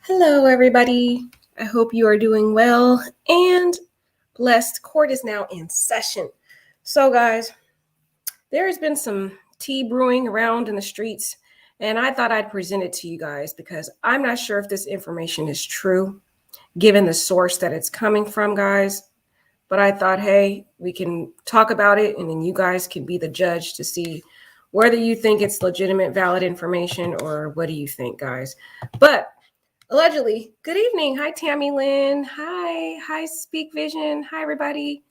Hello, everybody. I hope you are doing well and blessed. Court is now in session. So, guys, there has been some tea brewing around in the streets, and I thought I'd present it to you guys because I'm not sure if this information is true, given the source that it's coming from, guys. But I thought, hey, we can talk about it, and then you guys can be the judge to see whether you think it's legitimate, valid information, or what do you think, guys. But allegedly, good evening. Hi, Tammy Lynn. Hi, Speak Vision. Hi, everybody.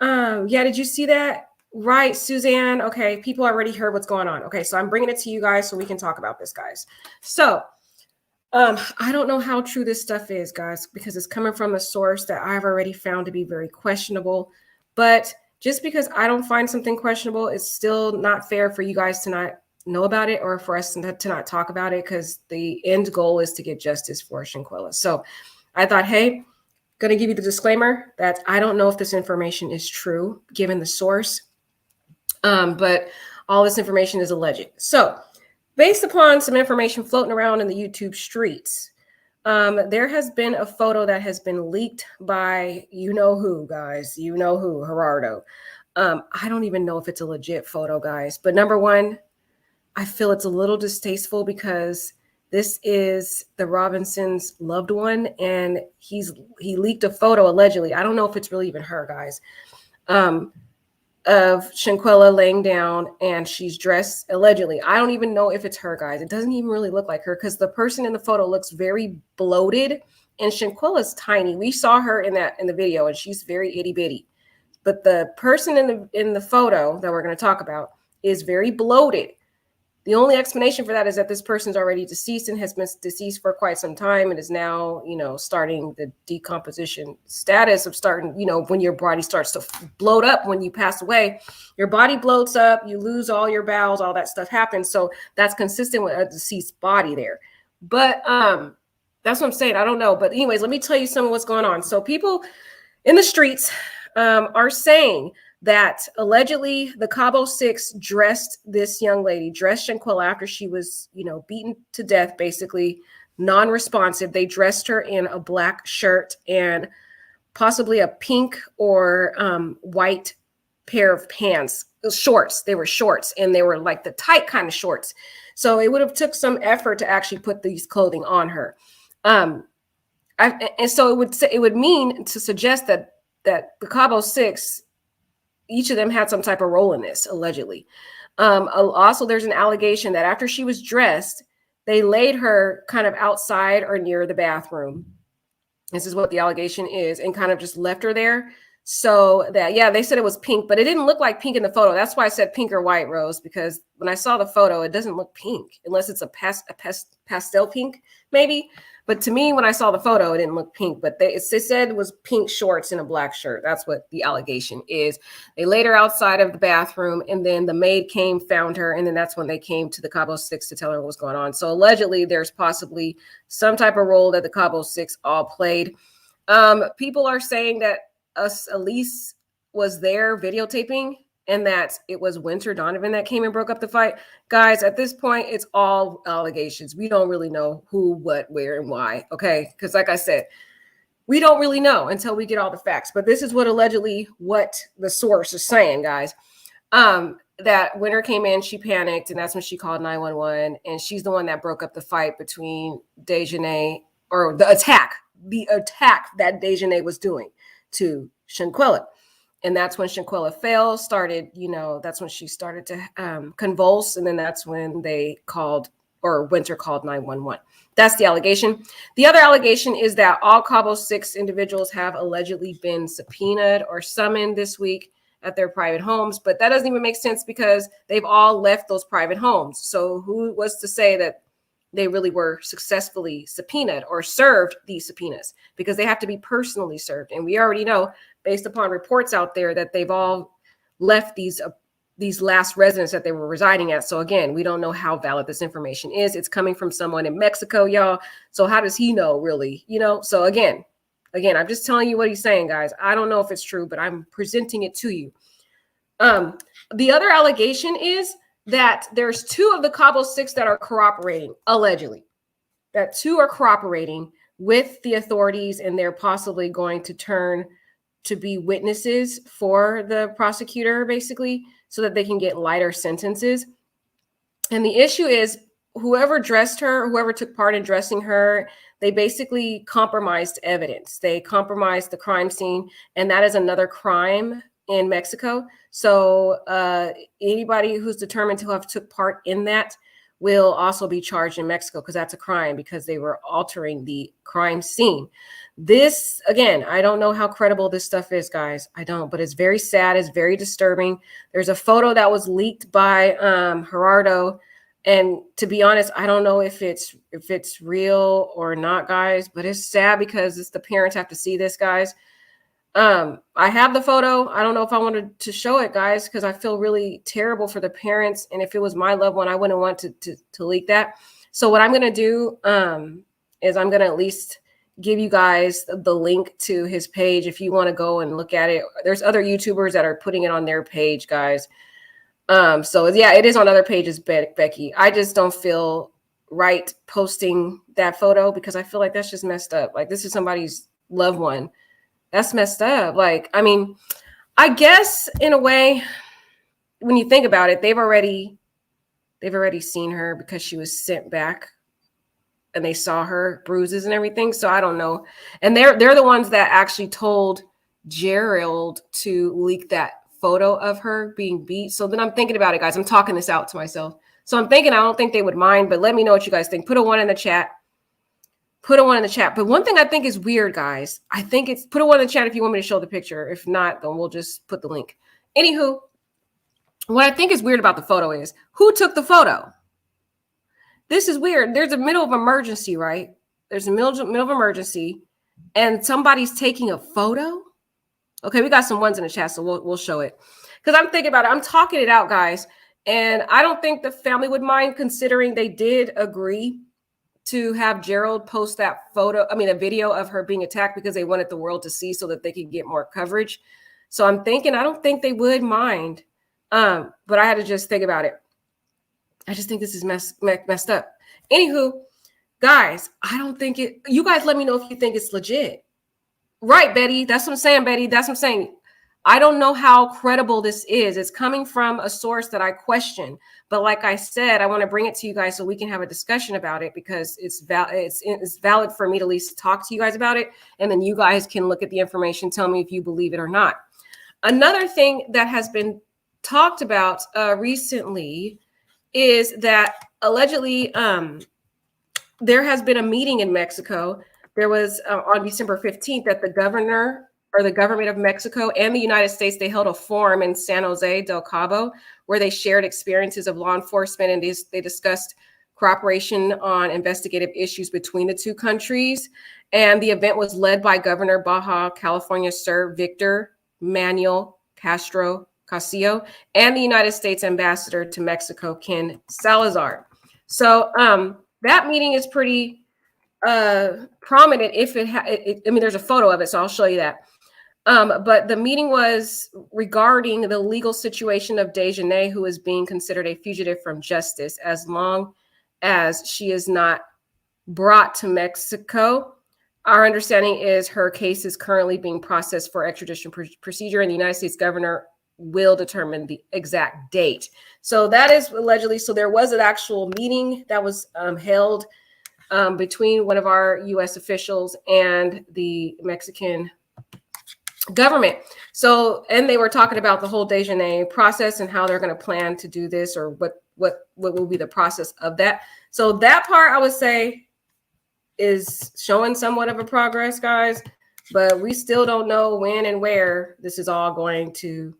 Yeah, did you see that? Right, Suzanne. Okay, people already heard what's going on. Okay, so I'm bringing it to you guys so we can talk about this, guys. So, I don't know how true this stuff is, guys, because it's coming from a source that I've already found to be very questionable. But just because I don't find something questionable, it's still not fair for you guys to not know about it or for us to not talk about it, because the end goal is to get justice for Shanquella. So I thought, hey, going to give you the disclaimer that I don't know if this information is true given the source, but all this information is alleged. So based upon some information floating around in the YouTube streets, there has been a photo that has been leaked by you know who, guys. You know who, Gerardo. I don't even know if it's a legit photo, guys. But number one, I feel it's a little distasteful because this is the Robinsons' loved one, and he leaked a photo allegedly. I don't know if it's really even her, guys. Of Shanquella laying down, and she's dressed allegedly. I don't even know if it's her, guys. It doesn't even really look like her because the person in the photo looks very bloated, and Shanquella's tiny. We saw her in the video, and she's very itty bitty. But the person in the photo that we're going to talk about is very bloated. The only explanation for that is that this person's already deceased and has been deceased for quite some time and is now, starting the decomposition status of starting, when your body starts to bloat up when you pass away, your body bloats up, you lose all your bowels, all that stuff happens. So that's consistent with a deceased body there. But that's what I'm saying. I don't know. But anyways, let me tell you some of what's going on. So people in the streets are saying that allegedly the Cabo Six dressed this young lady, dressed Shanquella after she was, beaten to death, basically non-responsive. They dressed her in a black shirt and possibly a pink or white pair of pants, shorts. They were shorts, and they were like the tight kind of shorts. So it would have took some effort to actually put these clothing on her. And so it would mean to suggest that the Cabo Six, each of them had some type of role in this, allegedly. Also, there's an allegation that after she was dressed, they laid her kind of outside or near the bathroom. This is what the allegation is, and kind of just left her there. So that, yeah, they said it was pink, but it didn't look like pink in the photo. That's why I said pink or white, Rose, because when I saw the photo, it doesn't look pink unless it's a pastel pink, maybe. But to me, when I saw the photo, it didn't look pink, but they said it was pink shorts and a black shirt. That's what the allegation is. They laid her outside of the bathroom, and then the maid came, found her, and then that's when they came to the Cabo Six to tell her what was going on. So allegedly, there's possibly some type of role that the Cabo Six all played. People are saying that Elise was there videotaping, and that it was Winter Donovan that came and broke up the fight. Guys, at this point, it's all allegations. We don't really know who, what, where, and why, okay? Because like I said, we don't really know until we get all the facts. But this is what the source is saying, guys. That Winter came in, she panicked, and that's when she called 911, and she's the one that broke up the fight between Dejanay, or the attack that Dejanay was doing to Shanquella. And that's when Shanquella that's when she started to convulse. And then that's when Winter called 911. That's the allegation. The other allegation is that all Cabo Six individuals have allegedly been subpoenaed or summoned this week at their private homes. But that doesn't even make sense because they've all left those private homes. So who was to say that they really were successfully subpoenaed or served these subpoenas? Because they have to be personally served. And we already know, based upon reports out there, that they've all left these last residents that they were residing at. So again, we don't know how valid this information is. It's coming from someone in Mexico, y'all. So how does he know, really? So again, I'm just telling you what he's saying, guys. I don't know if it's true, but I'm presenting it to you. The other allegation is that there's two of the Cabo Six that are cooperating, allegedly. that two are cooperating with the authorities, and they're possibly going to turn to be witnesses for the prosecutor, basically, so that they can get lighter sentences. And the issue is, whoever dressed her, whoever took part in dressing her, they basically compromised evidence. They compromised the crime scene, and that is another crime in Mexico. So anybody who's determined to have took part in that will also be charged in Mexico, because that's a crime, because they were altering the crime scene. This, again, I don't know how credible this stuff is, guys. I don't, but it's very sad. It's very disturbing. There's a photo that was leaked by Gerardo. And to be honest, I don't know if it's real or not, guys, but it's sad because it's the parents have to see this, guys. I have the photo. I don't know if I wanted to show it, guys, because I feel really terrible for the parents. And if it was my loved one, I wouldn't want to leak that. So what I'm going to do is I'm going to at least give you guys the link to his page if you want to go and look at it. There's other YouTubers that are putting it on their page, guys. So yeah, it is on other pages, Becky. I just don't feel right posting that photo, because I feel like that's just messed up. Like, this is somebody's loved one. That's messed up. Like, I mean, I guess in a way, when you think about it, they've already seen her because she was sent back, and they saw her bruises and everything. So I don't know. And they're the ones that actually told Gerald to leak that photo of her being beat. So then I'm thinking about it, guys. I'm talking this out to myself. So I'm thinking, I don't think they would mind, but let me know what you guys think. Put a 1 in the chat. Put a 1 in the chat. But one thing I think is weird, guys, I think it's, put a 1 in the chat if you want me to show the picture. If not, then we'll just put the link. Anywho, what I think is weird about the photo is, who took the photo? This is weird. There's a middle of emergency, right? There's a middle of emergency, and somebody's taking a photo. Okay, we got some 1s in the chat, so we'll show it. Because I'm thinking about it. I'm talking it out, guys. And I don't think the family would mind, considering they did agree to have Gerald post that photo, a video of her being attacked, because they wanted the world to see so that they could get more coverage. So I'm thinking, I don't think they would mind. But I had to just think about it. I just think this is messed up. Anywho, guys, I don't think it, you guys let me know if you think it's legit. Right, Betty. That's what I'm saying, Betty. That's what I'm saying. I don't know how credible this is. It's coming from a source that I question. But like I said, I want to bring it to you guys so we can have a discussion about it, because it's valid for me to at least talk to you guys about it. And then you guys can look at the information, tell me if you believe it or not. Another thing that has been talked about recently is that allegedly there has been a meeting in Mexico. There was on December 15th that the governor or the government of Mexico and the United States, they held a forum in San Jose del Cabo where they shared experiences of law enforcement, and they discussed cooperation on investigative issues between the two countries. And the event was led by Governor Baja California Sir Victor Manuel Castro Castillo and the United States Ambassador to Mexico, Ken Salazar. So that meeting is pretty prominent. If there's a photo of it, so I'll show you that. But the meeting was regarding the legal situation of Dejanay, who is being considered a fugitive from justice as long as she is not brought to Mexico. Our understanding is her case is currently being processed for extradition procedure, and the United States governor will determine the exact date. So that is allegedly, so there was an actual meeting that was held between one of our U.S. officials and the Mexican government. So, and they were talking about the whole Dejanay process and how they're going to plan to do this, or what will be the process of that. So that part, I would say, is showing somewhat of a progress, guys, but we still don't know when and where this is all going to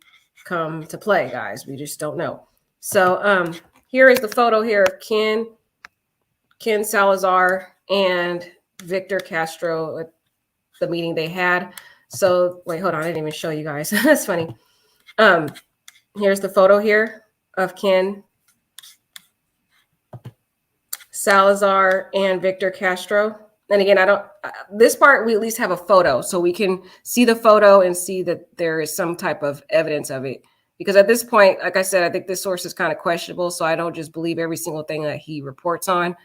come to play, guys. We just don't know. So here is the photo here of Ken Salazar and Victor Castro at the meeting they had. So wait, hold on, I didn't even show you guys. That's funny. Here's the photo here of Ken Salazar and Victor Castro. And again, this part, we at least have a photo, so we can see the photo and see that there is some type of evidence of it. Because at this point, like I said, I think this source is kind of questionable, so I don't just believe every single thing that he reports on.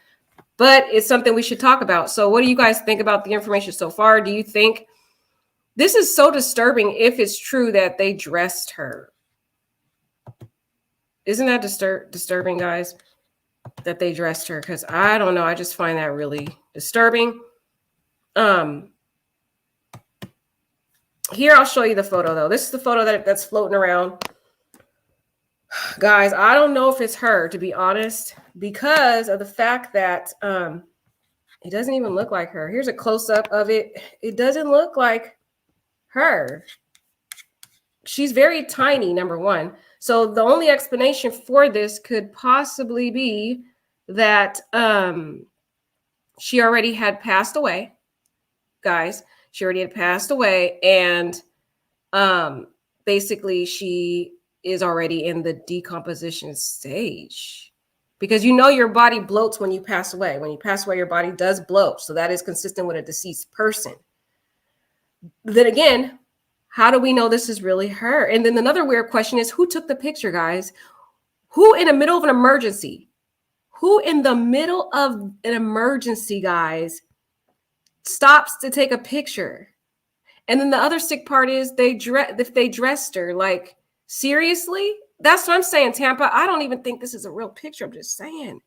but it's something we should talk about. So what do you guys think about the information so far? Do you think this is so disturbing if it's true that they dressed her? Isn't that disturbing, guys, that they dressed her? Because I don't know. I just find that really disturbing. Here, I'll show you the photo, though. This is the photo that's floating around. Guys, I don't know if it's her, to be honest, because of the fact that it doesn't even look like her. Here's a close-up of it. It doesn't look like her. She's very tiny, number one. So the only explanation for this could possibly be that she already had passed away. Guys, she already had passed away, and basically she is already in the decomposition stage, because you know your body bloats when you pass away. When you pass away, your body does bloat. So that is consistent with a deceased person. Then again, how do we know this is really her? And then another weird question is, who took the picture, guys? Who in the middle of an emergency? Who in the middle of an emergency, guys, stops to take a picture? And then the other sick part is if they dressed her, like, seriously? That's what I'm saying, Tampa. I don't even think this is a real picture. I'm just saying.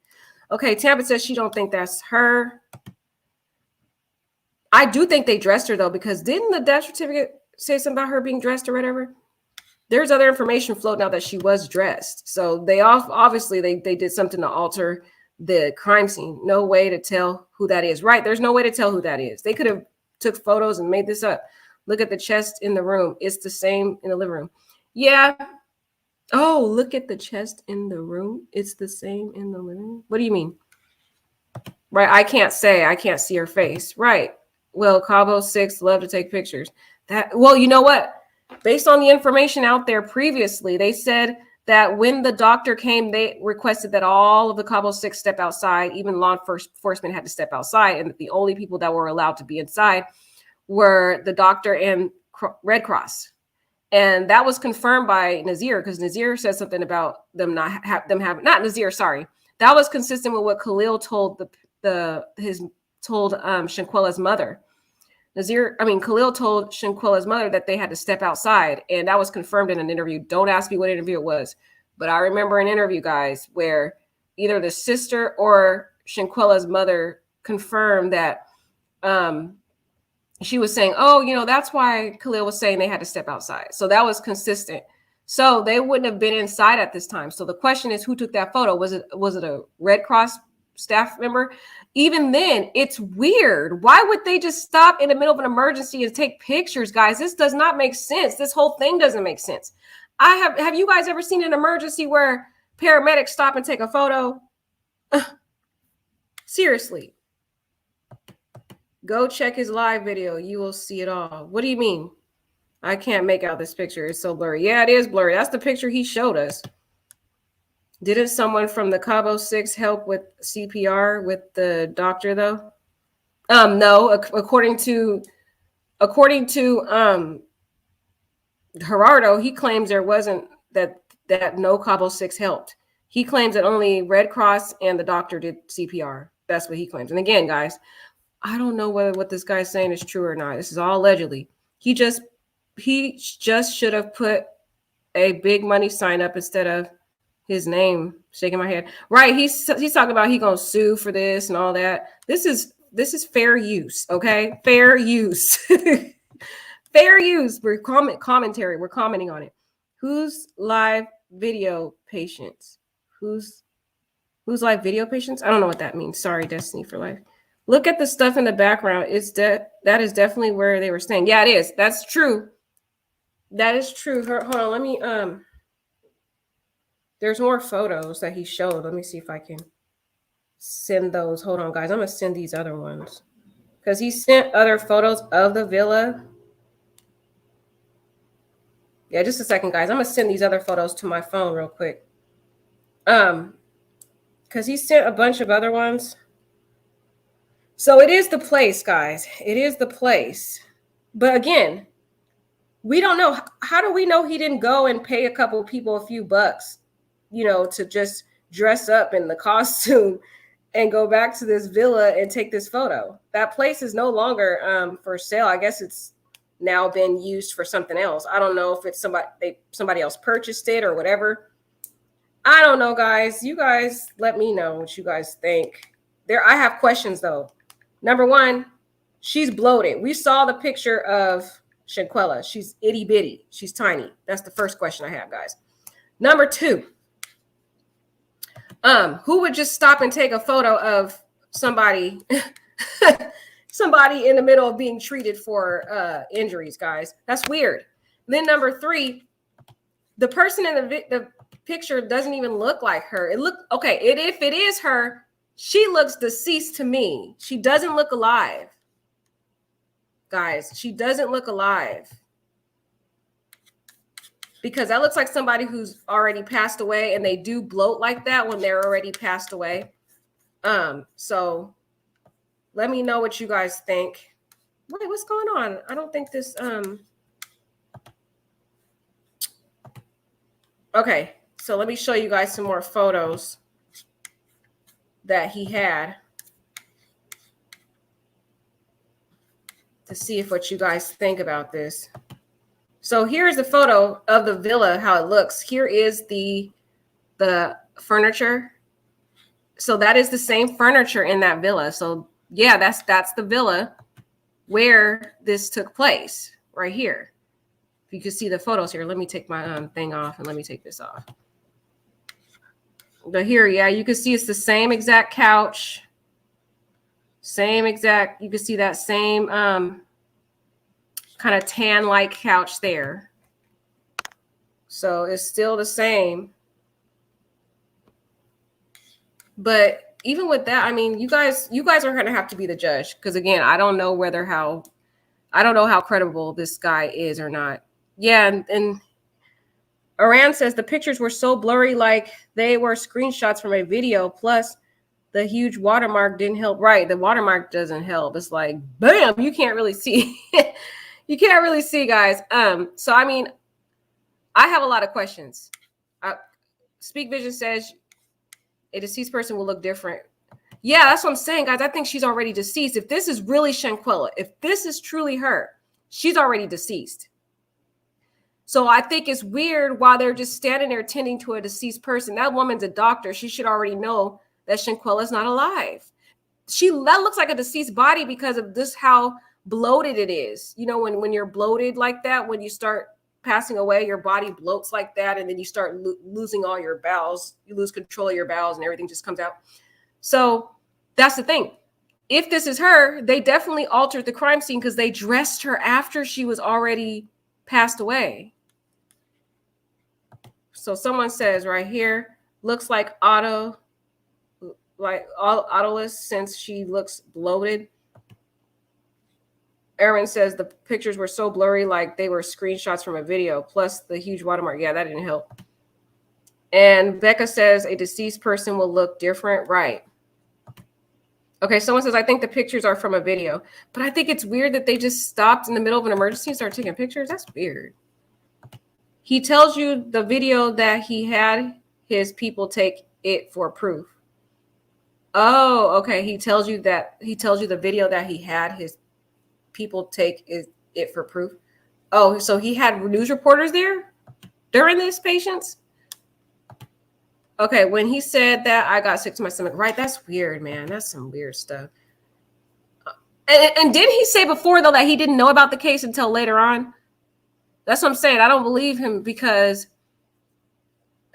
Okay, Tampa says she don't think that's her. I do think they dressed her, though, because didn't the death certificate say something about her being dressed or whatever? There's other information floating out that she was dressed. So they obviously they did something to alter the crime scene. No way to tell who that is. Right? There's no way to tell who that is. They could have took photos and made this up. Look at the chest in the room. It's the same in the living room. Yeah. Oh, look at the chest in the room. It's the same in the living room. What do you mean? Right. I can't see her face. Right. Well, Cabo 6 love to take pictures. Well, you know what? Based on the information out there previously, they said that when the doctor came, they requested that all of the Cabo 6 step outside. Even law enforcement had to step outside, and that the only people that were allowed to be inside were the doctor and Red Cross. And that was confirmed by Nazir, because Nazir said something about them not Nazir, sorry. That was consistent with what Khalil told Shanquella's mother. Khalil told Shanquella's mother that they had to step outside, and that was confirmed in an interview. Don't ask me what interview it was, but I remember an interview, guys, where either the sister or Shanquella's mother confirmed that she was saying, oh, that's why Khalil was saying they had to step outside. So that was consistent. So they wouldn't have been inside at this time. So the question is, who took that photo? Was it a Red Cross staff member? Even then, it's weird. Why would they just stop in the middle of an emergency and take pictures, guys? This does not make sense. This whole thing doesn't make sense. Have you guys ever seen an emergency where paramedics stop and take a photo? Seriously. Go check his live video. You will see it all. What do you mean? I can't make out this picture. It's so blurry. Yeah, it is blurry. That's the picture he showed us. Didn't someone from the Cabo 6 help with CPR with the doctor, though? No, according to Gerardo, he claims there wasn't that no Cabo 6 helped. He claims that only Red Cross and the doctor did CPR. That's what he claims. And again, guys, I don't know whether what this guy's saying is true or not. This is all allegedly. He just should have put a big money sign up instead of his name. Shaking my head. Right. He's talking about he gonna sue for this and all that. This is fair use. Okay. Fair use. Fair use. We're commentary. We're commenting on it. Who's live video patients? Who's live video patients? I don't know what that means. Sorry, Destiny for Life. Look at the stuff in the background. That is definitely where they were staying. Yeah, it is. That's true. That is true. Hold on. Let me there's more photos that he showed. Let me see if I can send those. Hold on, guys. I'm gonna send these other ones because he sent other photos of the villa. Yeah, just a second, guys. I'm gonna send these other photos to my phone real quick. Because he sent a bunch of other ones. So it is the place, guys. It is the place. But again, we don't know. How do we know he didn't go and pay a couple people a few bucks, to just dress up in the costume and go back to this villa and take this photo. That place is no longer for sale. I guess it's now been used for something else. I don't know if it's somebody else purchased it or whatever. I don't know, guys. You guys let me know what you guys think. I have questions though. Number one, she's bloated. We saw the picture of Shanquella. She's itty bitty. She's tiny. That's the first question I have, guys. Number two, who would just stop and take a photo of somebody somebody in the middle of being treated for injuries, guys? That's weird. Then number three, the person in the picture doesn't even look like her. If it is her, she looks deceased to me. She doesn't look alive. Guys, she doesn't look alive. Because that looks like somebody who's already passed away, and they do bloat like that when they're already passed away. So let me know what you guys think. Wait, what's going on? I don't think this okay, so let me show you guys some more photos that he had to see what you guys think about this. So here's the photo of the villa, how it looks. Here is the furniture. So that is the same furniture in that villa. So yeah, that's the villa where this took place right here. If you can see the photos here, let me take my thing off and let me take this off. But here, yeah, you can see it's the same exact couch. You can see that same kind of tan-like couch there. So it's still the same. But even with that, I mean, you guys are going to have to be the judge, because again, I don't know how credible this guy is or not. Yeah, and Aran says the pictures were so blurry, like they were screenshots from a video, plus the huge watermark didn't help. Right, the watermark doesn't help. It's like, bam, you can't really see. You can't really see, guys. So I mean, I have a lot of questions. Speak Vision says a deceased person will look different. Yeah, that's what I'm saying, guys. I think she's already deceased. If this is really Shanquella, if this is truly her, she's already deceased. So I think it's weird while they're just standing there tending to a deceased person. That woman's a doctor. She should already know that Shanquella's not alive. That looks like a deceased body because of this, how bloated it is. You know, when you're bloated like that, when you start passing away, your body bloats like that, and then you start losing all your bowels. You lose control of your bowels and everything just comes out. So that's the thing. If this is her, they definitely altered the crime scene because they dressed her after she was already passed away. So someone says right here, looks like autoless since she looks bloated. Aaron says the pictures were so blurry, like they were screenshots from a video, plus the huge watermark. Yeah, that didn't help. And Becca says a deceased person will look different. Right. Okay, someone says, I think the pictures are from a video. But I think it's weird that they just stopped in the middle of an emergency and started taking pictures. That's weird. He tells you the video that he had his people take it for proof. Oh, okay. He tells you the video that he had his people take it for proof. Oh, so he had news reporters there during this, patients? Okay, when he said that, I got sick to my stomach. Right, that's weird, man. That's some weird stuff. And didn't he say before, though, that he didn't know about the case until later on? That's what I'm saying. I don't believe him, because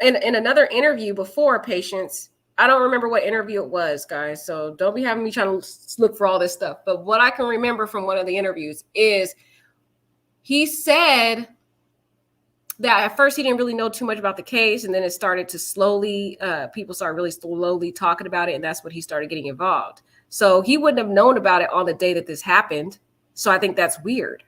in another interview before, patients, I don't remember what interview it was, guys. So don't be having me trying to look for all this stuff. But what I can remember from one of the interviews is he said that at first he didn't really know too much about the case. And then it started to slowly, people started really slowly talking about it. And that's when he started getting involved. So he wouldn't have known about it on the day that this happened. So I think that's weird.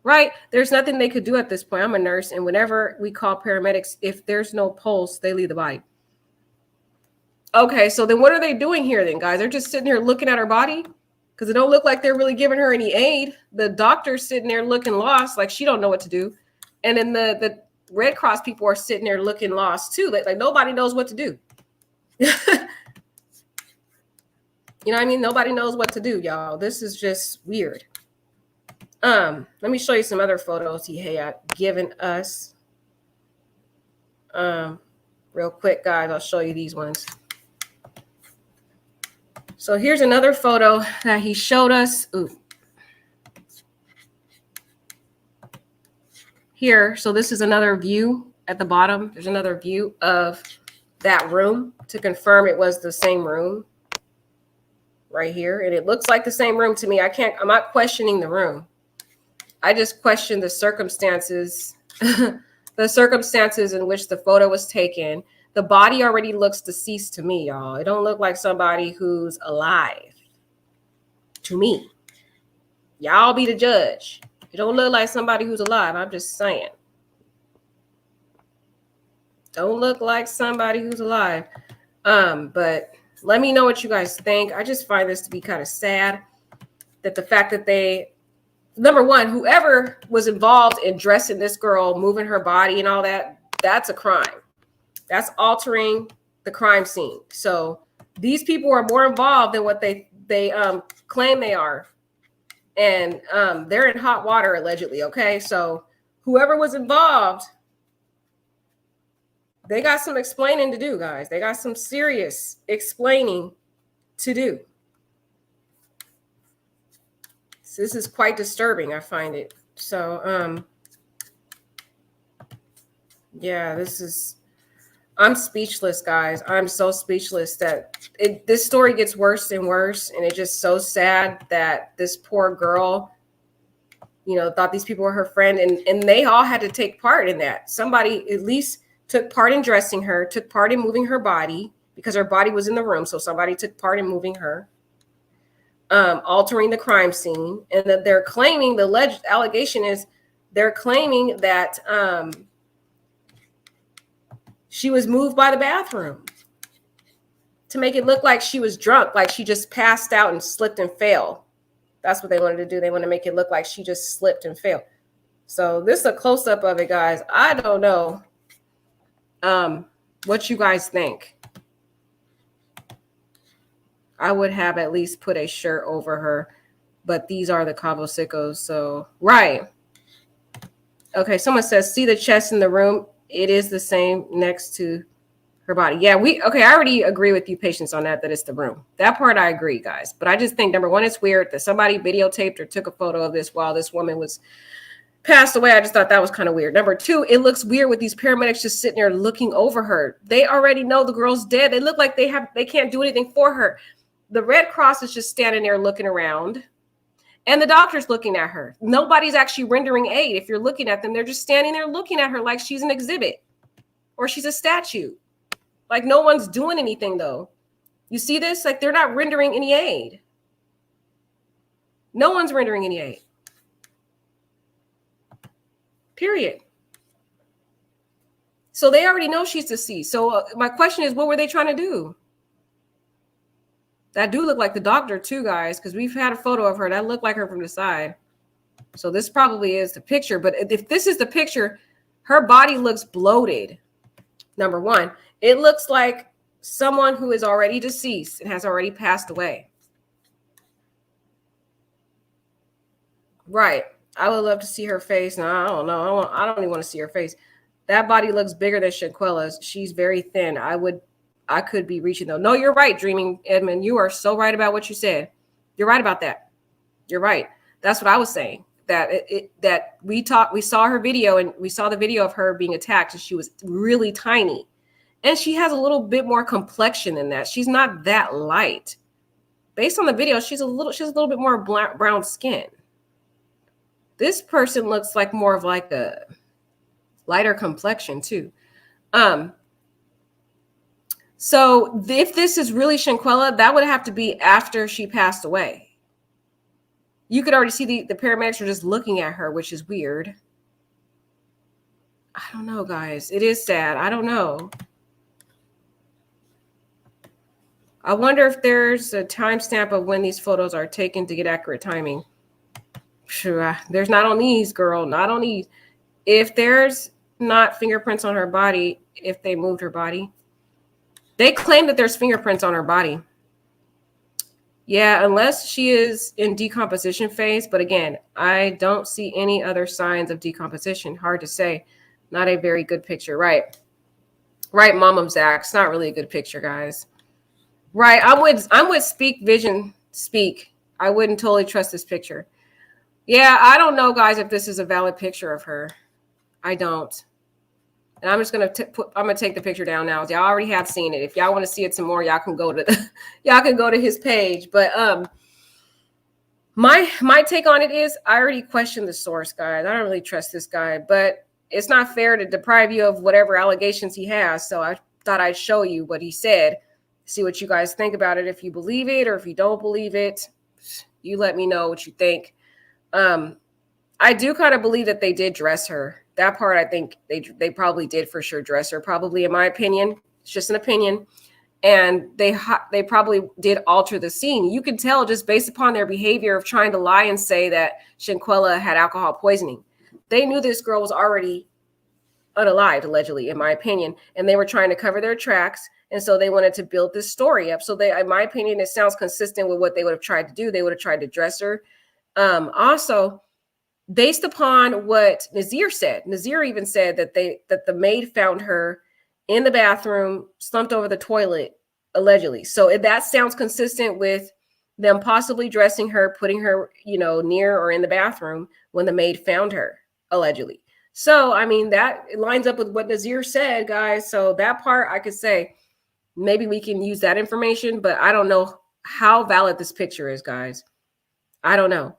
Right? There's nothing they could do at this point. I'm a nurse, and whenever we call paramedics, if there's no pulse, they leave the body. Okay, so then what are they doing here then, guys? They're just sitting here looking at her body? Because it don't look like they're really giving her any aid. The doctor's sitting there looking lost, like she don't know what to do. And then the Red Cross people are sitting there looking lost too. Like nobody knows what to do. You know what I mean? Nobody knows what to do, y'all. This is just weird. Let me show you some other photos he had given us. Real quick, guys, I'll show you these ones. So here's another photo that he showed us. Ooh. Here, so this is another view at the bottom. There's another view of that room to confirm it was the same room right here. And it looks like the same room to me. I'm not questioning the room. I just question the circumstances, the circumstances in which the photo was taken. The body already looks deceased to me, y'all. It don't look like somebody who's alive to me. Y'all be the judge. It don't look like somebody who's alive. I'm just saying. Don't look like somebody who's alive. But let me know what you guys think. I just find this to be kind of sad that the fact that they, number one, whoever was involved in dressing this girl, moving her body and all that, that's a crime. That's altering the crime scene. So these people are more involved than what they claim they are. And they're in hot water, allegedly, okay? So whoever was involved, they got some explaining to do, guys. They got some serious explaining to do. So this is quite disturbing, I find it. So, yeah, I'm speechless, guys. I'm so speechless that this story gets worse and worse. And it's just so sad that this poor girl, you know, thought these people were her friend. And they all had to take part in that. Somebody at least took part in dressing her, took part in moving her body because her body was in the room. So somebody took part in moving her, altering the crime scene. And that they're claiming, the alleged allegation is they're claiming that she was moved by the bathroom to make it look like she was drunk, like she just passed out and slipped and fell. That's what they wanted to do. They want to make it look like she just slipped and fell. So this is a close-up of it, guys. I don't know what you guys think. I would have at least put a shirt over her, but these are the Cabo Siccos. So, right. Okay, someone says, see the chest in the room. It is the same next to her body. Yeah, I already agree with you, Patience, on that it's the room. That part I agree, guys. But I just think, number one, it's weird that somebody videotaped or took a photo of this while this woman was passed away. I just thought that was kind of weird. Number two, it looks weird with these paramedics just sitting there looking over her. They already know the girl's dead. They look like they can't do anything for her. The Red Cross is just standing there looking around. And the doctor's looking at her. Nobody's actually rendering aid. If you're looking at them, they're just standing there looking at her like she's an exhibit or she's a statue. Like no one's doing anything, though. You see this? Like they're not rendering any aid. No one's rendering any aid. Period. So they already know she's deceased. So my question is, what were they trying to do? That do look like the doctor too, guys, because we've had a photo of her that looked like her from the side. So this probably is the picture. But if this is the picture, her body looks bloated. Number one, it looks like someone who is already deceased and has already passed away. Right. I would love to see her face. No, I don't know. I don't even want to see her face. That body looks bigger than Shanquella's. She's very thin. I could be reaching though. No, you're right, Dreaming Edmund. You are so right about what you said. You're right about that. You're right. That's what I was saying. That that we saw her video and we saw the video of her being attacked and she was really tiny. And she has a little bit more complexion than that. She's not that light. Based on the video, she's a little bit more brown skin. This person looks like more of like a lighter complexion too. So if this is really Shanquella, that would have to be after she passed away. You could already see the paramedics are just looking at her, which is weird. I don't know, guys. It is sad. I don't know. I wonder if there's a timestamp of when these photos are taken to get accurate timing. Sure, there's not on these, girl. Not on these. If there's not fingerprints on her body, if they moved her body, They claim that there's fingerprints on her body. Yeah, unless she is in decomposition phase. But again, I don't see any other signs of decomposition. Hard to say. Not a very good picture. Right. Right, Mom Zach. It's not really a good picture, guys. Right. I'm with Speak Vision Speak. I wouldn't totally trust this picture. Yeah, I don't know, guys, if this is a valid picture of her. I don't. And I'm just gonna take the picture down now. Y'all already have seen it. If y'all want to see it some more, y'all can go to his page. But my take on it is I already questioned the source, guys. I don't really trust this guy, but it's not fair to deprive you of whatever allegations he has. So I thought I'd show you what he said. See what you guys think about it. If you believe it or if you don't believe it, you let me know what you think. I do kind of believe that they did dress her. That part, I think they probably did for sure dress her. Probably, in my opinion, it's just an opinion. And they probably did alter the scene. You can tell just based upon their behavior of trying to lie and say that Shanquella had alcohol poisoning. They knew this girl was already unalived, allegedly, in my opinion, and they were trying to cover their tracks. And so they wanted to build this story up. So in my opinion, it sounds consistent with what they would have tried to do. They would have tried to dress her. Also, based upon what Nazir said, Nazir even said that the maid found her in the bathroom, slumped over the toilet, allegedly. So that sounds consistent with them possibly dressing her, putting her, near or in the bathroom when the maid found her, allegedly. So, I mean, that lines up with what Nazir said, guys. So that part I could say, maybe we can use that information, but I don't know how valid this picture is, guys. I don't know.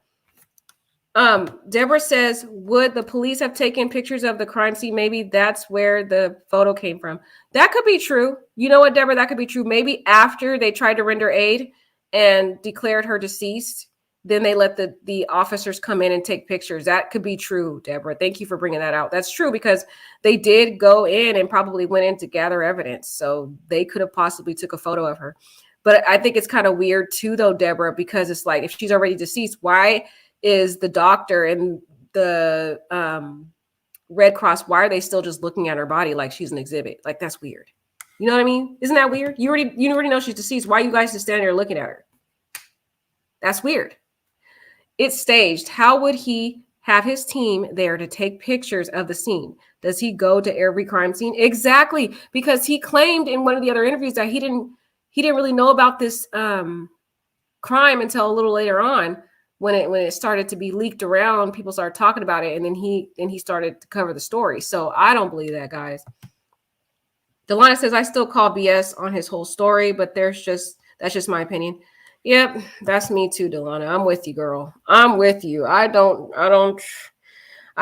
Deborah says, would the police have taken pictures of the crime scene? Maybe that's where the photo came from. That could be true. You know what, Deborah? That could be true. Maybe after they tried to render aid and declared her deceased, then they let the officers come in and take pictures. That could be true, Deborah. Thank you for bringing that out. That's true because they did go in and probably went in to gather evidence. So they could have possibly took a photo of her. But I think it's kind of weird too, though, Deborah, because it's like, if she's already deceased, why is the doctor and the Red Cross, why are they still just looking at her body like she's an exhibit? Like, that's weird. You know what I mean? Isn't that weird? You already know she's deceased. Why are you guys just standing there looking at her? That's weird. It's staged. How would he have his team there to take pictures of the scene? Does he go to every crime scene? Exactly, because he claimed in one of the other interviews that he didn't really know about this crime until a little later on when it started to be leaked around. People started talking about it, and then he started to cover the story. So I don't believe that, guys. Delana says, I still call BS on his whole story, but that's just my opinion. Yep, that's me too, Delana. I'm with you, girl. I'm with you. I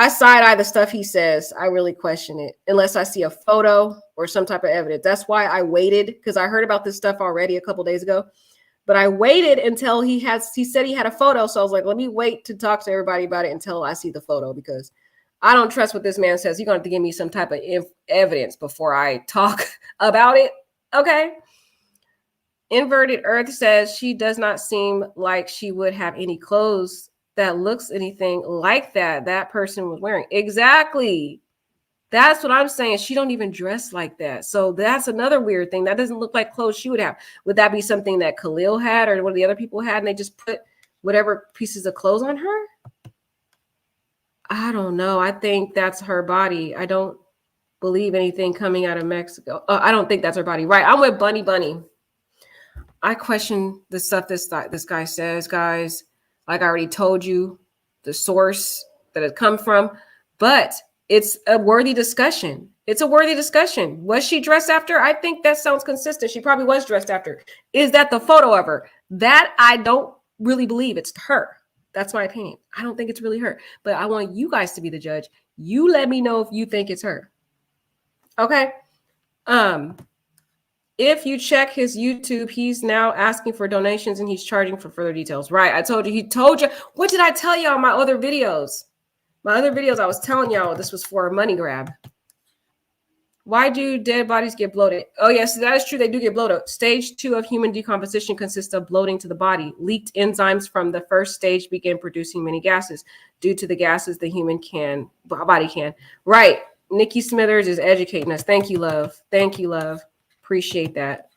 side eye the stuff he says. I really question it unless I see a photo or some type of evidence. That's why I waited, because I heard about this stuff already a couple days ago. But I waited until he said he had a photo. So I was like, let me wait to talk to everybody about it until I see the photo, because I don't trust what this man says. He's going to have to give me some type of evidence before I talk about it. Okay. Inverted Earth says she does not seem like she would have any clothes that looks anything like that person was wearing. Exactly. That's what I'm saying. She don't even dress like that. So that's another weird thing. That doesn't look like clothes she would have. Would that be something that Khalil had or one of the other people had, and they just put whatever pieces of clothes on her? I don't know. I think that's her body. I don't believe anything coming out of Mexico. I don't think that's her body. Right. I'm with Bunny. I question the stuff this guy says, guys. Like I already told you, the source that it come from, but it's a worthy discussion. It's a worthy discussion. Was she dressed after? I think that sounds consistent. She probably was dressed after. Is that the photo of her? That I don't really believe it's her. That's my opinion. I don't think it's really her, but I want you guys to be the judge. You let me know if you think it's her. Okay. If you check his YouTube, he's now asking for donations and he's charging for further details. Right. I told you. He told you. What did I tell y'all in my other videos? My other videos, I was telling y'all this was for a money grab. Why do dead bodies get bloated? Oh, yes, that is true. They do get bloated. Stage 2 of human decomposition consists of bloating to the body. Leaked enzymes from the first stage begin producing many gases. Due to the gases, the human body can. Right. Nikki Smithers is educating us. Thank you, love. Thank you, love. appreciate that.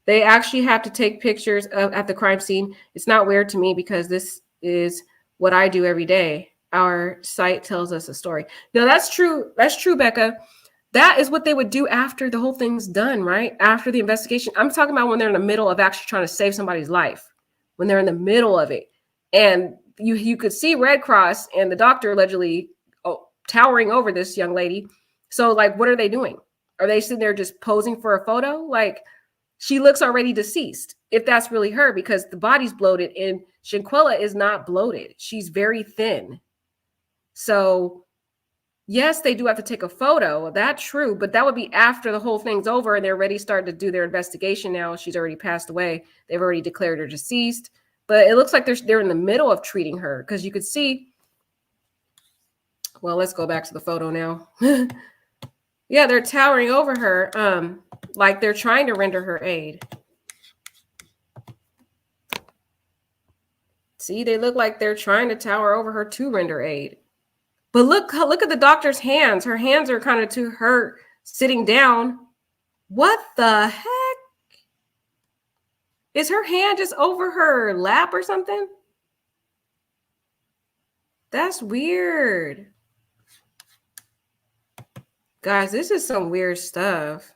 They actually have to take pictures at the crime scene. It's not weird to me because this is what I do every day. Our site tells us a story. No, that's true. That's true, Becca. That is what they would do after the whole thing's done, right? After the investigation. I'm talking about when they're in the middle of actually trying to save somebody's life, when they're in the middle of it. And you could see Red Cross and the doctor allegedly towering over this young lady. So, like, what are they doing? Are they sitting there just posing for a photo? Like, she looks already deceased, if that's really her, because the body's bloated and Shanquella is not bloated. She's very thin. So, yes, they do have to take a photo. That's true. But that would be after the whole thing's over and they're already starting to do their investigation now. She's already passed away. They've already declared her deceased. But it looks like they're in the middle of treating her because you could see. Well, let's go back to the photo now. Yeah, they're towering over her. Like they're trying to render her aid. See, they look like they're trying to tower over her to render aid. But look at the doctor's hands. Her hands are kind of to her sitting down. What the heck? Is her hand just over her lap or something? That's weird. Guys, this is some weird stuff.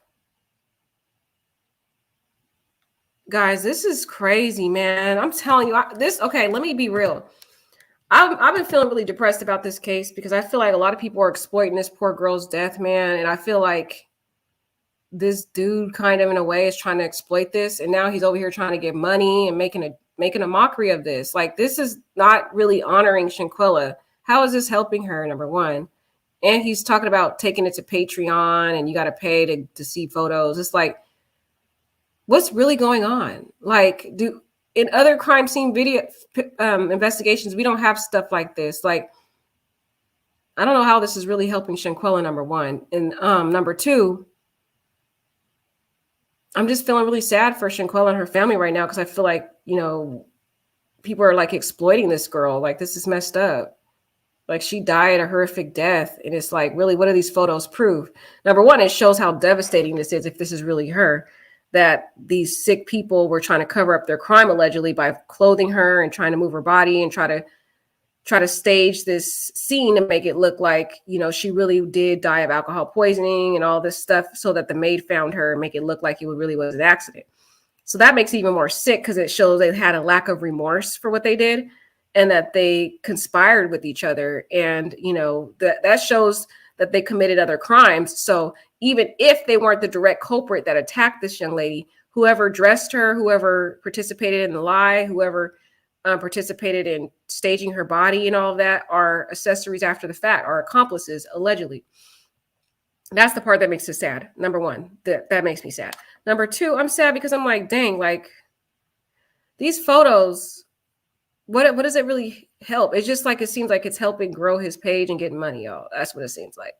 Guys, this is crazy, man. I'm telling you, okay, let me be real. I've been feeling really depressed about this case because I feel like a lot of people are exploiting this poor girl's death, man. And I feel like this dude kind of in a way is trying to exploit this. And now he's over here trying to get money and making a mockery of this. Like, this is not really honoring Shanquella. How is this helping her, number one? And he's talking about taking it to Patreon and you got to pay to see photos. It's like, what's really going on? Like, in other crime scene video investigations, we don't have stuff like this. Like, I don't know how this is really helping Shanquella, number one. And number two, I'm just feeling really sad for Shanquella and her family right now because I feel like, people are like exploiting this girl. Like, this is messed up. Like, she died a horrific death. And it's like, really, what do these photos prove? Number one, it shows how devastating this is if this is really her. That these sick people were trying to cover up their crime allegedly by clothing her and trying to move her body and try to stage this scene to make it look like, she really did die of alcohol poisoning and all this stuff so that the maid found her and make it look like it really was an accident. So that makes it even more sick because it shows they had a lack of remorse for what they did and that they conspired with each other. And, that shows that they committed other crimes. So even if they weren't the direct culprit that attacked this young lady, whoever dressed her, whoever participated in the lie, whoever participated in staging her body and all of that are accessories after the fact, are accomplices, allegedly. That's the part that makes it sad. Number one, that makes me sad. Number two, I'm sad because I'm like, dang, like these photos, what does it really help? It's just like, it seems like it's helping grow his page and getting money, y'all. That's what it seems like.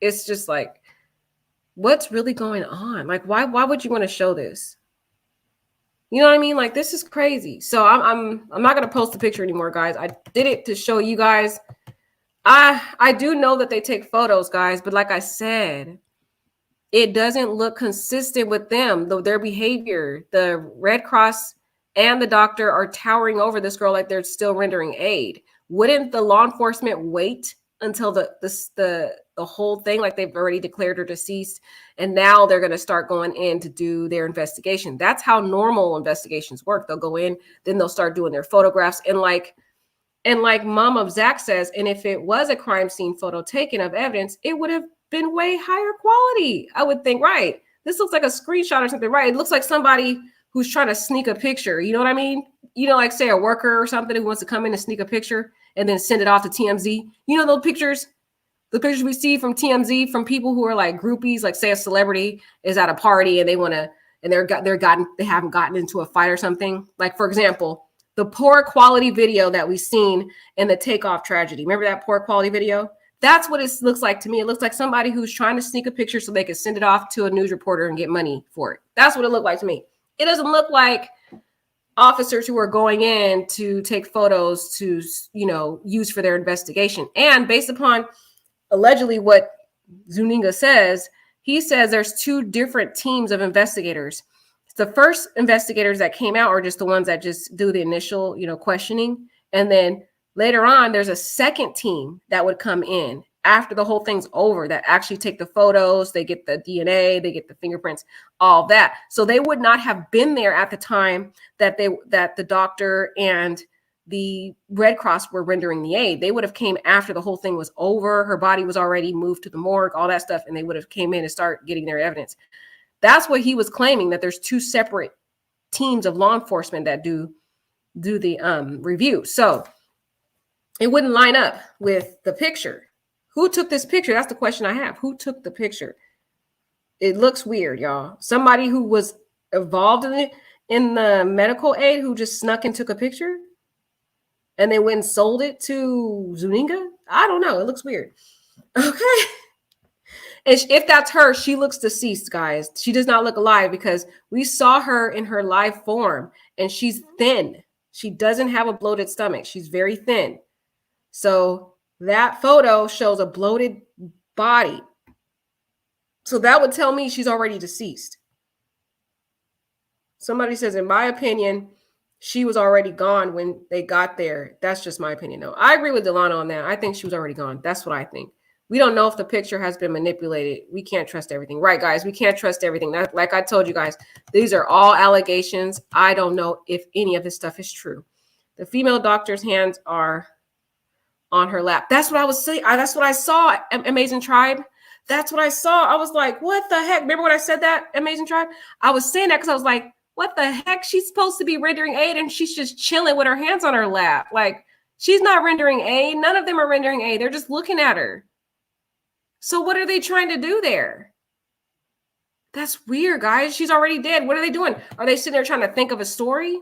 It's just like, what's really going on? Like, why would you want to show this? You know what I mean? Like, this is crazy. So I'm not going to post the picture anymore, guys. I did it to show you guys. I do know that they take photos, guys, but like I said, it doesn't look consistent with them, their behavior. The Red Cross and the doctor are towering over this girl like they're still rendering aid. Wouldn't the law enforcement wait until the whole thing, like they've already declared her deceased, and now they're going to start going in to do their investigation? That's how normal investigations work. They'll go in, then they'll start doing their photographs. And like Mom of Zach says, and if it was a crime scene photo taken of evidence, it would have been way higher quality, I would think, right? This looks like a screenshot or something, right? It looks like somebody who's trying to sneak a picture. You know what I mean? Like say a worker or something who wants to come in and sneak a picture and then send it off to TMZ. Those pictures, the pictures we see from TMZ from people who are like groupies, like say a celebrity is at a party and they want to, and they haven't gotten into a fight or something. Like, for example, the poor quality video that we've seen in the Takeoff tragedy. Remember that poor quality video? That's what it looks like to me. It looks like somebody who's trying to sneak a picture so they can send it off to a news reporter and get money for it. That's what it looked like to me. It doesn't look like officers who are going in to take photos to, use for their investigation. And based upon allegedly what Zuniga says, he says there's two different teams of investigators. The first investigators that came out are just the ones that just do the initial, questioning. And then later on, there's a second team that would come in after the whole thing's over that actually take the photos, they get the DNA, they get the fingerprints, all that. So they would not have been there at the time that the doctor and the Red Cross were rendering the aid. They would have came after the whole thing was over. Her body was already moved to the morgue, all that stuff, and they would have came in and start getting their evidence. That's what he was claiming, that there's two separate teams of law enforcement that do the review. So it wouldn't line up with the picture. Who took this picture? That's the question I have. Who took the picture? It looks weird, y'all. Somebody who was involved in the medical aid who just snuck and took a picture and they went and sold it to Zuniga? I don't know. It looks weird. Okay. And if that's her, she looks deceased, guys. She does not look alive because we saw her in her live form and she's thin. She doesn't have a bloated stomach. She's very thin. So that photo shows a bloated body. So that would tell me she's already deceased. Somebody says, in my opinion, she was already gone when they got there. That's just my opinion. No, I agree with Delano on that. I think she was already gone. That's what I think. We don't know if the picture has been manipulated. We can't trust everything. Right, guys? We can't trust everything. Like I told you guys, these are all allegations. I don't know if any of this stuff is true. The female doctor's hands are on her lap. That's what I was saying. That's what I saw, Amazing Tribe. That's what I saw. I was like, what the heck? Remember when I said that, Amazing Tribe? I was saying that because I was like, what the heck? She's supposed to be rendering aid and she's just chilling with her hands on her lap. Like, she's not rendering aid. None of them are rendering aid. They're just looking at her. So what are they trying to do there? That's weird, guys. She's already dead. What are they doing? Are they sitting there trying to think of a story?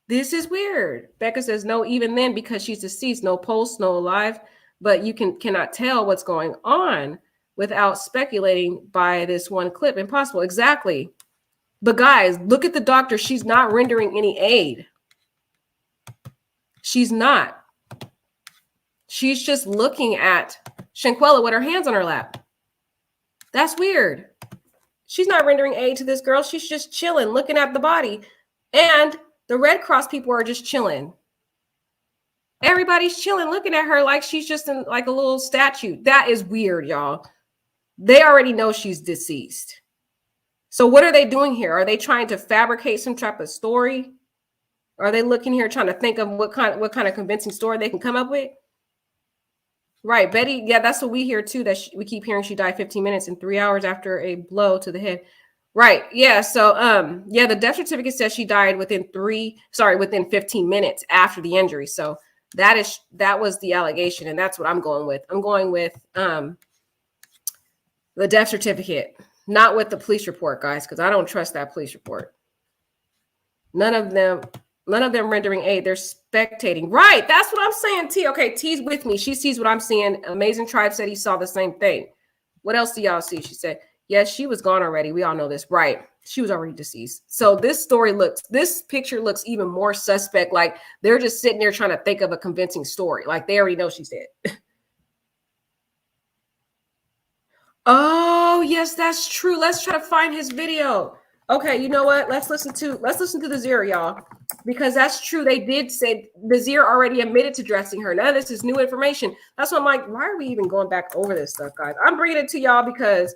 This is weird. Becca says, no, even then, because she's deceased, no pulse, no alive, but you cannot tell what's going on without speculating by this one clip. Impossible. Exactly. But guys, look at the doctor. She's not rendering any aid. She's not. She's just looking at Shanquella with her hands on her lap. That's weird. She's not rendering aid to this girl. She's just chilling, looking at the body. And the Red Cross people are just chilling. Everybody's chilling, looking at her like she's just in like a little statue. That is weird, y'all. They already know she's deceased. So what are they doing here? Are they trying to fabricate some type of story? Are they looking here trying to think of what kind of convincing story they can come up with? Right, Betty. Yeah, that's what we hear too. That we keep hearing she died 15 minutes and 3 hours after a blow to the head. Right. Yeah. So, yeah, the death certificate says she died within 15 minutes after the injury. So that was the allegation, and that's what I'm going with. I'm going with the death certificate, not with the police report, guys, because I don't trust that police report. None of them rendering aid. They're spectating. Right. That's what I'm saying, T. Okay, T's with me. She sees what I'm seeing. Amazing Tribe said he saw the same thing. What else do y'all see? She said, yes, she was gone already. We all know this. Right. She was already deceased. So this picture looks even more suspect. Like they're just sitting there trying to think of a convincing story. Like they already know she's dead. Oh, yes, that's true. Let's try to find his video. Okay, you know what? Let's listen to Nazir, y'all, because that's true. They did say Nazir already admitted to dressing her. None of this is new information. That's why I'm like, why are we even going back over this stuff, guys? I'm bringing it to y'all because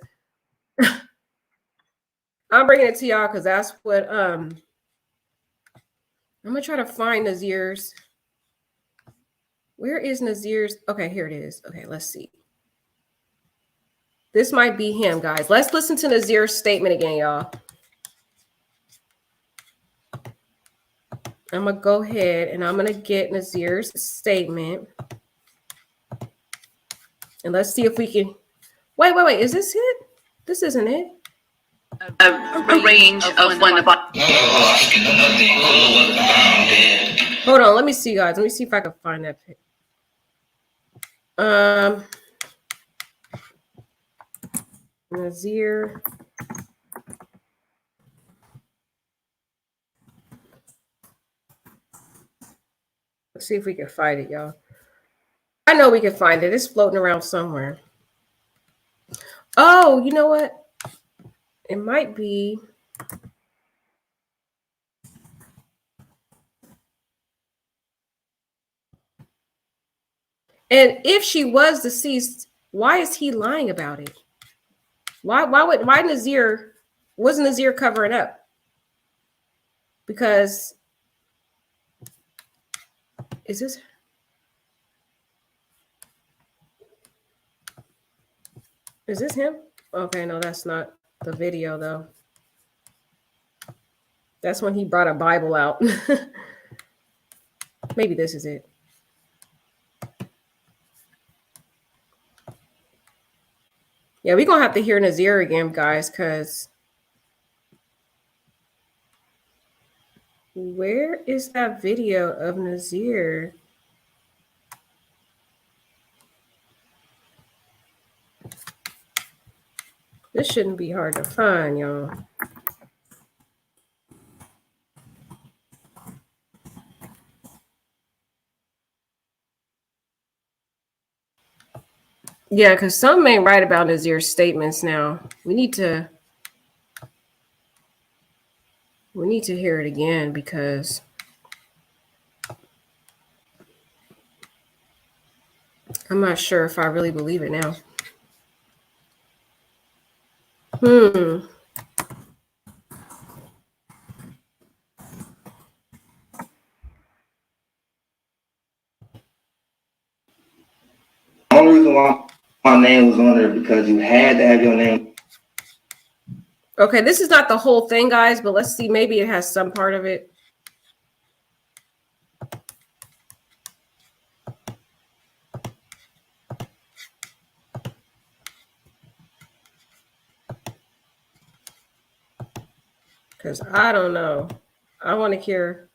that's what I'm gonna try to find Nazir's. Where is Nazir's? Okay, here it is. Okay, let's see. This might be him, guys. Let's listen to Nazir's statement again, y'all. I'm going to go ahead and I'm going to get Nazir's statement. And let's see if we can. Wait. Is this it? This isn't it. A range of when the body. Hold on. Let me see, guys. Let me see if I can find that pic. Nazir. Let's see if we can find it, y'all. I know we can find it. It's floating around somewhere. Oh, you know what? It might be. And if she was deceased, why is he lying about it? Why Nazir wasn't Nazir covering up? Because is this him? Okay, no, that's not the video though. That's when he brought a Bible out. Maybe this is it. Yeah, we're gonna have to hear Nazir again, guys, because where is that video of Nazir? This shouldn't be hard to find, y'all. Yeah, because some ain't right about Nazir's statements now. We need to hear it again because I'm not sure if I really believe it now. The only reason why my name was on there because you had to have your name. Okay, this is not the whole thing, guys, but let's see. Maybe it has some part of it. Because I don't know. I want to hear.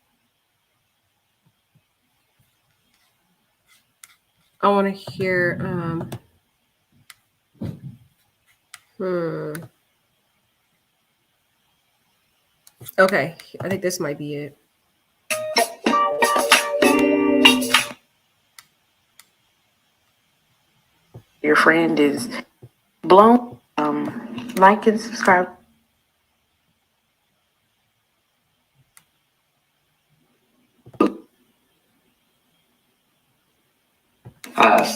Okay, I think this might be it. Your friend is blown. Like and subscribe.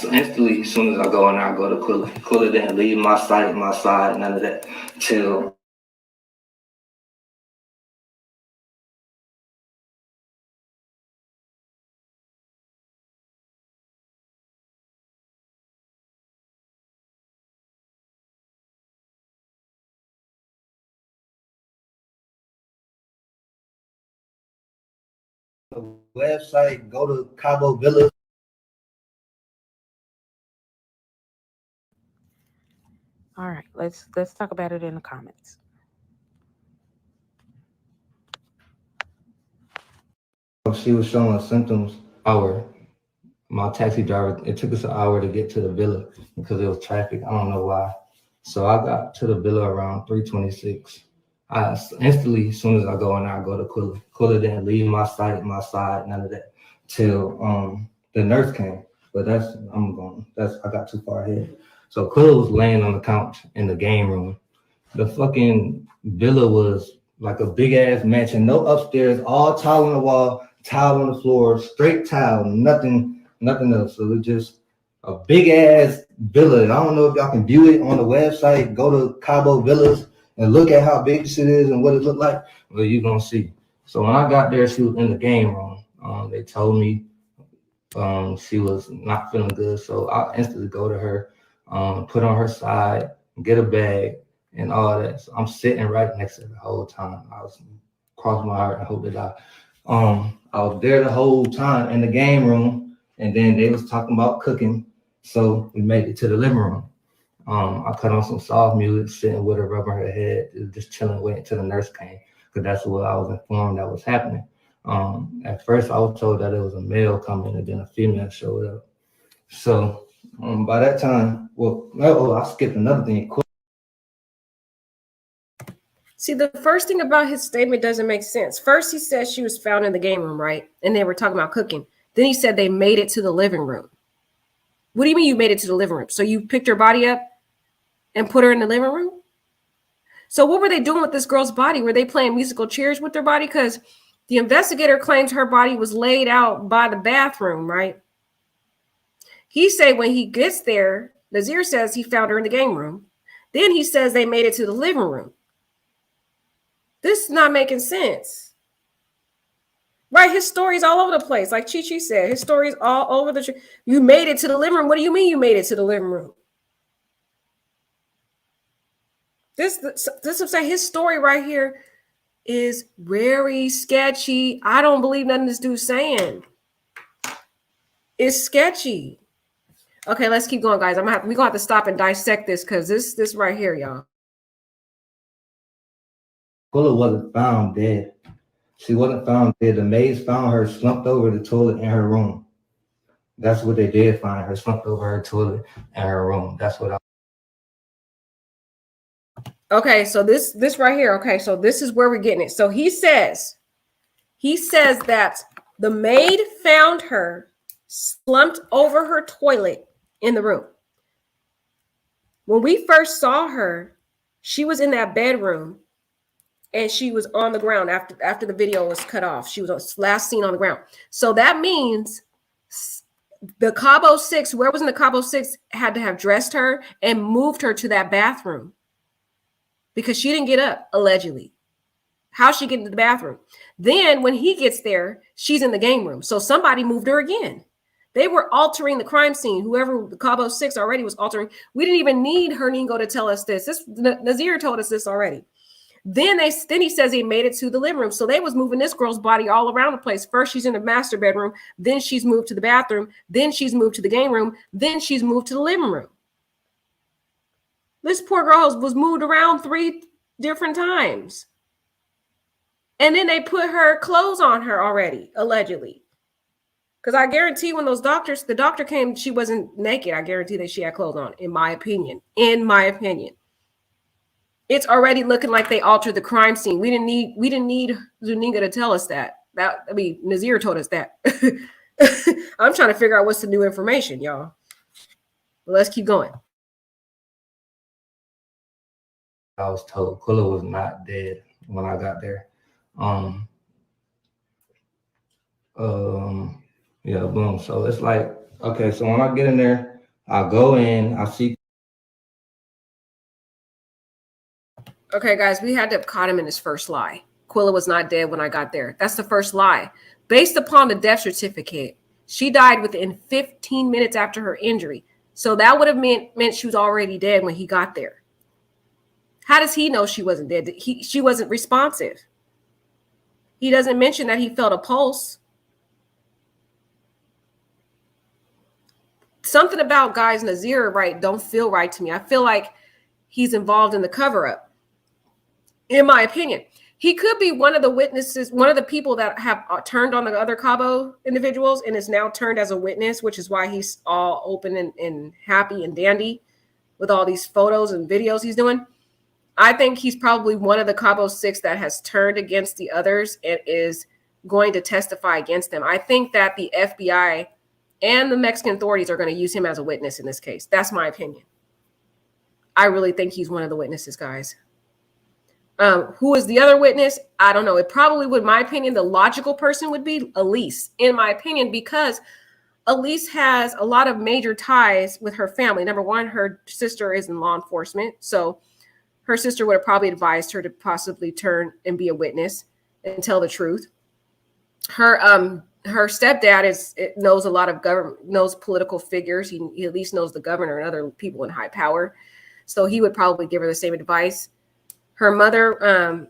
So instantly, as soon as I go in there, I go to Quilla. Quilla didn't leave my side, none of that, till the website, go to Cabo Villas. All right, let's talk about it in the comments. She was showing symptoms. My taxi driver, it took us an hour to get to the villa because there was traffic. I don't know why. So I got to the villa around 3:26. I instantly, as soon as I go in there, I go to Quilla. Quilla didn't leave my side, none of that, till the nurse came. But I got too far ahead. So Quilla was laying on the couch in the game room. The fucking villa was like a big ass mansion, no upstairs, all tile on the wall, tile on the floor, straight tile, nothing else. So it was just a big ass villa. I don't know if y'all can view it on the website. Go to Cabo Villas and look at how big this shit is and what it looked like. Well, you're gonna see. So when I got there, she was in the game room. They told me she was not feeling good. So I instantly go to her, put on her side, get a bag and all that. So I'm sitting right next to her the whole time. I was crossing my heart and hope that I was there the whole time in the game room, and then they was talking about cooking. So we made it to the living room. I cut on some soft music, sitting with her, rubbing her head, just chilling, waiting till the nurse came, because that's what I was informed that was happening. At first, I was told that it was a male coming, and then a female showed up. So by that time, I skipped another thing. See, the first thing about his statement doesn't make sense. First, he said she was found in the game room, right? And they were talking about cooking. Then he said they made it to the living room. What do you mean you made it to the living room? So you picked her body up and put her in the living room? So what were they doing with this girl's body? Were they playing musical chairs with their body? Because the investigator claims her body was laid out by the bathroom, right? He said when he gets there, Nazir says he found her in the game room. Then he says they made it to the living room. This is not making sense. Right? His story's all over the place. Like Chi said, his story's all over the... You made it to the living room. What do you mean you made it to the living room? This I'm saying, his story right here is very sketchy. I don't believe nothing this dude's saying. It's sketchy. Okay, let's keep going, guys. We're gonna have to stop and dissect this because this right here, y'all. Shanquella wasn't found dead. She wasn't found dead. The maids found her slumped over the toilet in her room. That's what they did find her, slumped over her toilet in her room. That's what I... Okay, so this right here. Okay, so this is where we're getting it. So he says that the maid found her slumped over her toilet in the room. When we first saw her, she was in that bedroom and she was on the ground after the video was cut off. She was last seen on the ground. So that means the Cabo 6, whoever was in the Cabo 6 had to have dressed her and moved her to that bathroom because she didn't get up, allegedly. How's she get into the bathroom? Then when he gets there, she's in the game room. So somebody moved her again. They were altering the crime scene. Whoever the Cabo 6 already was altering. We didn't even need Herningo to tell us this. Nazir told us this already. Then he says he made it to the living room. So they was moving this girl's body all around the place. First, she's in the master bedroom. Then she's moved to the bathroom. Then she's moved to the game room. Then she's moved to the living room. This poor girl was moved around 3 different times. And then they put her clothes on her already, allegedly. Because I guarantee when the doctor came, she wasn't naked. I guarantee that she had clothes on, in my opinion. In my opinion. It's already looking like they altered the crime scene. We didn't need Zuniga to tell us that. Nazir told us that. I'm trying to figure out what's the new information, y'all. Let's keep going. I was told Quilla was not dead when I got there. Yeah, boom. So it's like, okay, so when I get in there, I go in, I see. Okay, guys, we had to have caught him in his first lie. Quilla was not dead when I got there. That's the first lie. Based upon the death certificate, she died within 15 minutes after her injury. So that would have meant she was already dead when he got there. How does he know she wasn't dead? She wasn't responsive. He doesn't mention that he felt a pulse. Something about guys Nazir don't feel right to me. I feel like he's involved in the cover-up. In my opinion, he could be one of the witnesses, one of the people that have turned on the other Cabo individuals and is now turned as a witness, which is why he's all open and happy and dandy with all these photos and videos he's doing. I think he's probably one of the Cabo 6 that has turned against the others and is going to testify against them. I think that the FBI and the Mexican authorities are going to use him as a witness in this case. That's my opinion. I really think he's one of the witnesses, guys. Who is the other witness? I don't know. It probably would, in my opinion, the logical person would be Elise, in my opinion, because Elise has a lot of major ties with her family. Number one, her sister is in law enforcement. So her sister would have probably advised her to possibly turn and be a witness and tell the truth. Her stepdad knows a lot of knows political figures. He at least knows the governor and other people in high power. So he would probably give her the same advice. Her mother,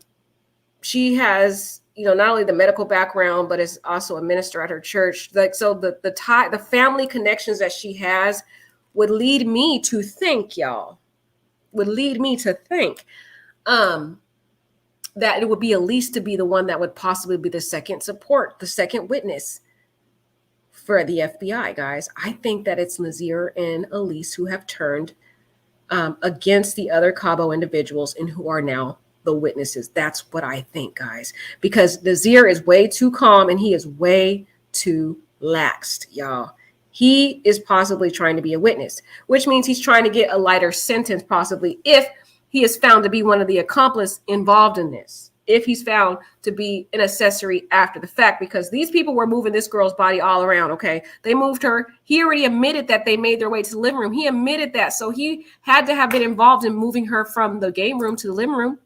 she has, not only the medical background, but is also a minister at her church. So the family connections that she has would lead me to think, y'all, that it would be Elise to be the one that would possibly be the second witness for the FBI, guys. I think that it's Nazir and Elise who have turned against the other Cabo individuals and who are now the witnesses. That's what I think, guys, because Nazir is way too calm and he is way too laxed, y'all. He is possibly trying to be a witness, which means he's trying to get a lighter sentence, possibly, if he is found to be one of the accomplices involved in this, if he's found to be an accessory after the fact, because these people were moving this girl's body all around, okay? They moved her. He already admitted that they made their way to the living room. He admitted that. So he had to have been involved in moving her from the game room to the living room.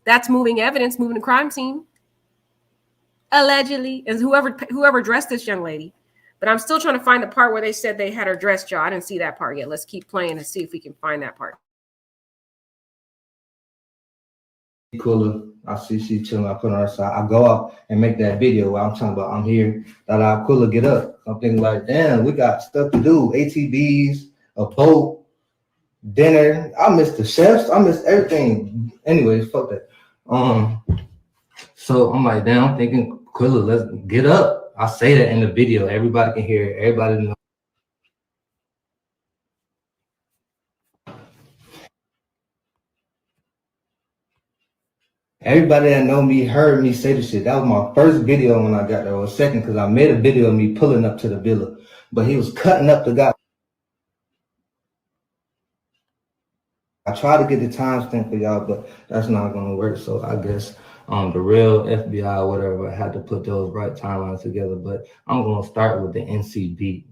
That's moving evidence, moving the crime scene. Allegedly. And whoever dressed this young lady. But I'm still trying to find the part where they said they had her dressed, y'all. I didn't see that part yet. Let's keep playing and see if we can find that part. Cooler. I see she chilling. I put her on her side. I go out and make that video where I'm talking about I'm here. That I Cooler get up. I'm thinking like, damn, we got stuff to do. ATVs, a boat, dinner. I missed the chefs. I missed everything. Anyways, fuck that. So I'm like, damn, I'm thinking, Cooler, let's get up. I say that in the video. Everybody can hear it. Everybody knows. Everybody that know me heard me say the shit. That was my first video when I got there, or second, because I made a video of me pulling up to the villa. But he was cutting up the guy. I tried to get the timestamp for y'all, but that's not gonna work. So I guess the real FBI or whatever had to put those right timelines together. But I'm gonna start with the NCB.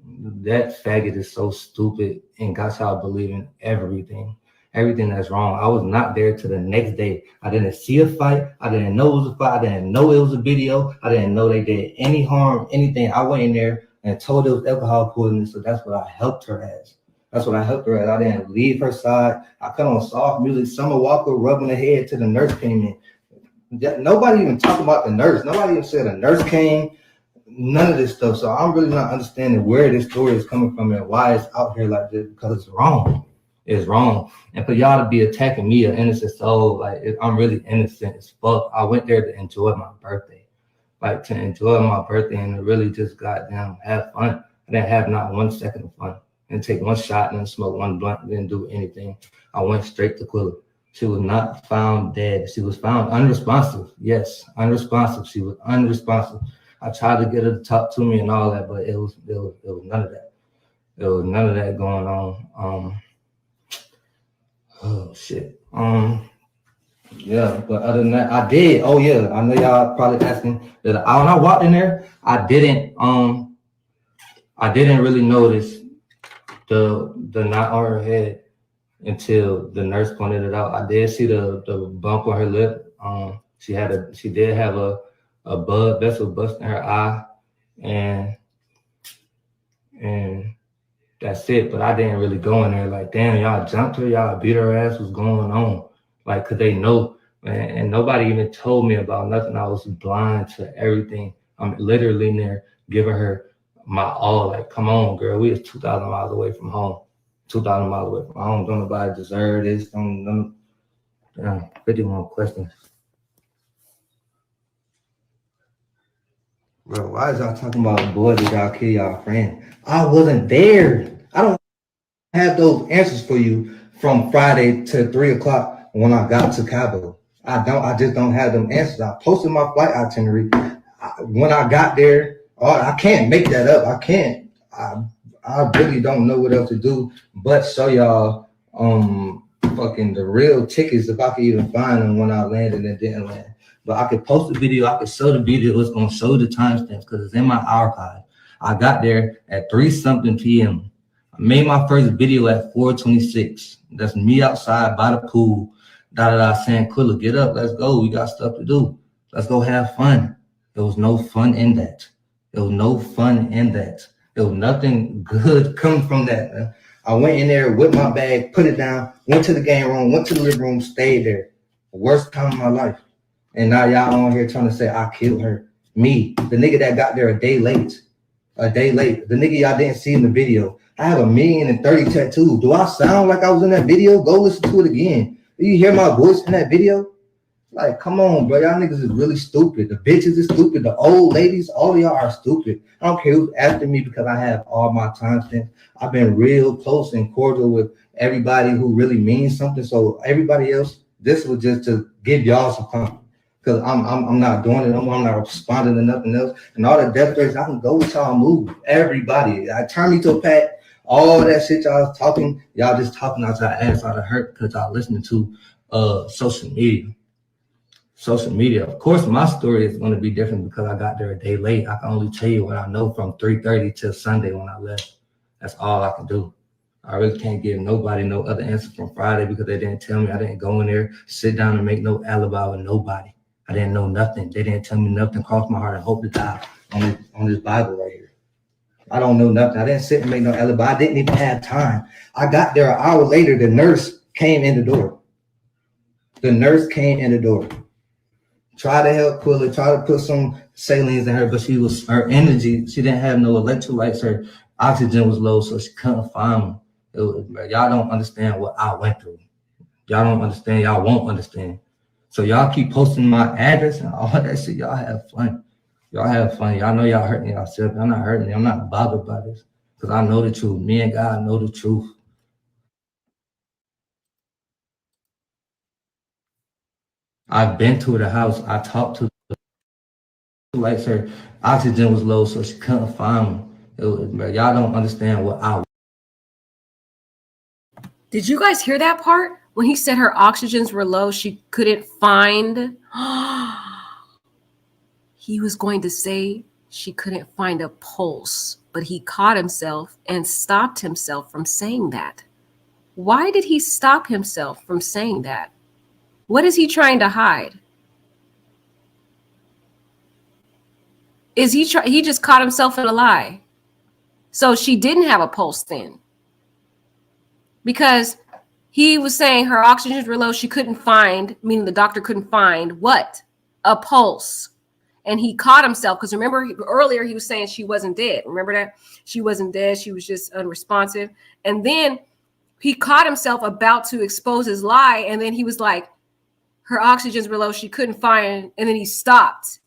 That faggot is so stupid and got y'all believing everything that's wrong. I was not there till the next day. I didn't see a fight. I didn't know it was a fight. I didn't know it was a video. I didn't know they did any harm, anything. I went in there and told it was alcohol poisoning. So that's what I helped her as. That's what I helped her at. I didn't leave her side. I cut on soft music. Summer Walker rubbing her head till the nurse came in. Nobody even talked about the nurse. Nobody even said a nurse came. None of this stuff. So I'm really not understanding where this story is coming from and why it's out here like this, because it's wrong. It's wrong. And for y'all to be attacking me, an innocent soul, like I'm really innocent as fuck. I went there to enjoy my birthday. Like to enjoy my birthday and to really just goddamn have fun. I didn't have not 1 second of fun. And take one shot and then smoke one blunt, didn't do anything. I went straight to Quilla. She was not found dead. She was found unresponsive. Yes, unresponsive. She was unresponsive. I tried to get her to talk to me and all that, but it was none of that. There was none of that going on. Oh shit. Yeah, but other than that, I did. Oh yeah, I know y'all probably asking that. When I walked in there, I didn't really notice the knot on her head until the nurse pointed it out. I did see the bump on her lip. She did have a blood vessel bust in her eye, and that's it. But I didn't really go in there like, damn, y'all jumped her, y'all beat her ass. What's going on? Like, cause they know, man. And nobody even told me about nothing. I was blind to everything. I'm literally in there giving her my all. Like, come on, girl. We was 2,000 miles away from home. 2,000 miles away from home. Don't nobody deserve this. Damn, 51 questions. Bro, why is y'all talking about, boy, did y'all kill y'all friend? I wasn't there. I don't have those answers for you from Friday to 3 o'clock when I got to Cabo. I just don't have them answers. I posted my flight itinerary. When I got there, I can't make that up. I can't. I really don't know what else to do but show y'all fucking the real tickets if I could even find them when I landed and didn't land. But I could post the video. I could show the video. It's gonna show the timestamps because it's in my archive. I got there at 3-something p.m. I made my first video at 4:26. That's me outside by the pool. Saying, Quilla, get up, let's go. We got stuff to do. Let's go have fun. There was no fun in that. There was no fun in that. There was nothing good coming from that, man. I went in there with my bag, put it down, went to the game room, went to the living room, stayed there. The worst time of my life. And now y'all on here trying to say I killed her. Me, the nigga that got there a day late. The nigga y'all didn't see in the video. I have 1,030,000 tattoos. Do I sound like I was in that video? Go listen to it again. Do you hear my voice in that video? Like, come on, bro. Y'all niggas is really stupid. The bitches is stupid. The old ladies, all of y'all are stupid. I don't care who's after me because I have all my timestamps. I've been real close and cordial with everybody who really means something. So everybody else, this was just to give y'all some comfort. Because I'm not doing it no more. I'm not responding to nothing else. And all the death threats, I can go with y'all move. Everybody. I turn me to a pack. All that shit y'all was talking, y'all just talking out your ass out of hurt because y'all listening to social media. Social media. Of course, my story is going to be different because I got there a day late. I can only tell you what I know from 3:30 till Sunday when I left. That's all I can do. I really can't give nobody no other answer from Friday because they didn't tell me. I didn't go in there, sit down and make no alibi with nobody. I didn't know nothing. They didn't tell me nothing. Cross my heart and hope to die on this Bible right here. I don't know nothing. I didn't sit and make no alibi. I didn't even have time. I got there an hour later. The nurse came in the door. The nurse came in the door. Try to help Quilla, try to put some salines in her, but her energy, she didn't have no electrolytes. Her oxygen was low, so she couldn't find them. Y'all don't understand what I went through. Y'all don't understand. Y'all won't understand. So y'all keep posting my address and all that shit. Y'all have fun. Y'all have fun. Y'all know y'all hurting yourself. I'm not hurting you. I'm not bothered by this because I know the truth. Me and God know the truth. I've been to the house. I talked to like her oxygen was low, so she couldn't find them. Y'all don't understand what I. Did you guys hear that part? When he said her oxygens were low, she couldn't find. He was going to say she couldn't find a pulse, but he caught himself and stopped himself from saying that. Why did he stop himself from saying that? What is he trying to hide? Is he just caught himself in a lie? So she didn't have a pulse then. Because he was saying her oxygens were low, she couldn't find, meaning the doctor couldn't find what? A pulse. And he caught himself because remember earlier he was saying she wasn't dead. Remember that? She wasn't dead. She was just unresponsive. And then he caught himself about to expose his lie. And then he was like, her oxygens were low. She couldn't find. And then he stopped.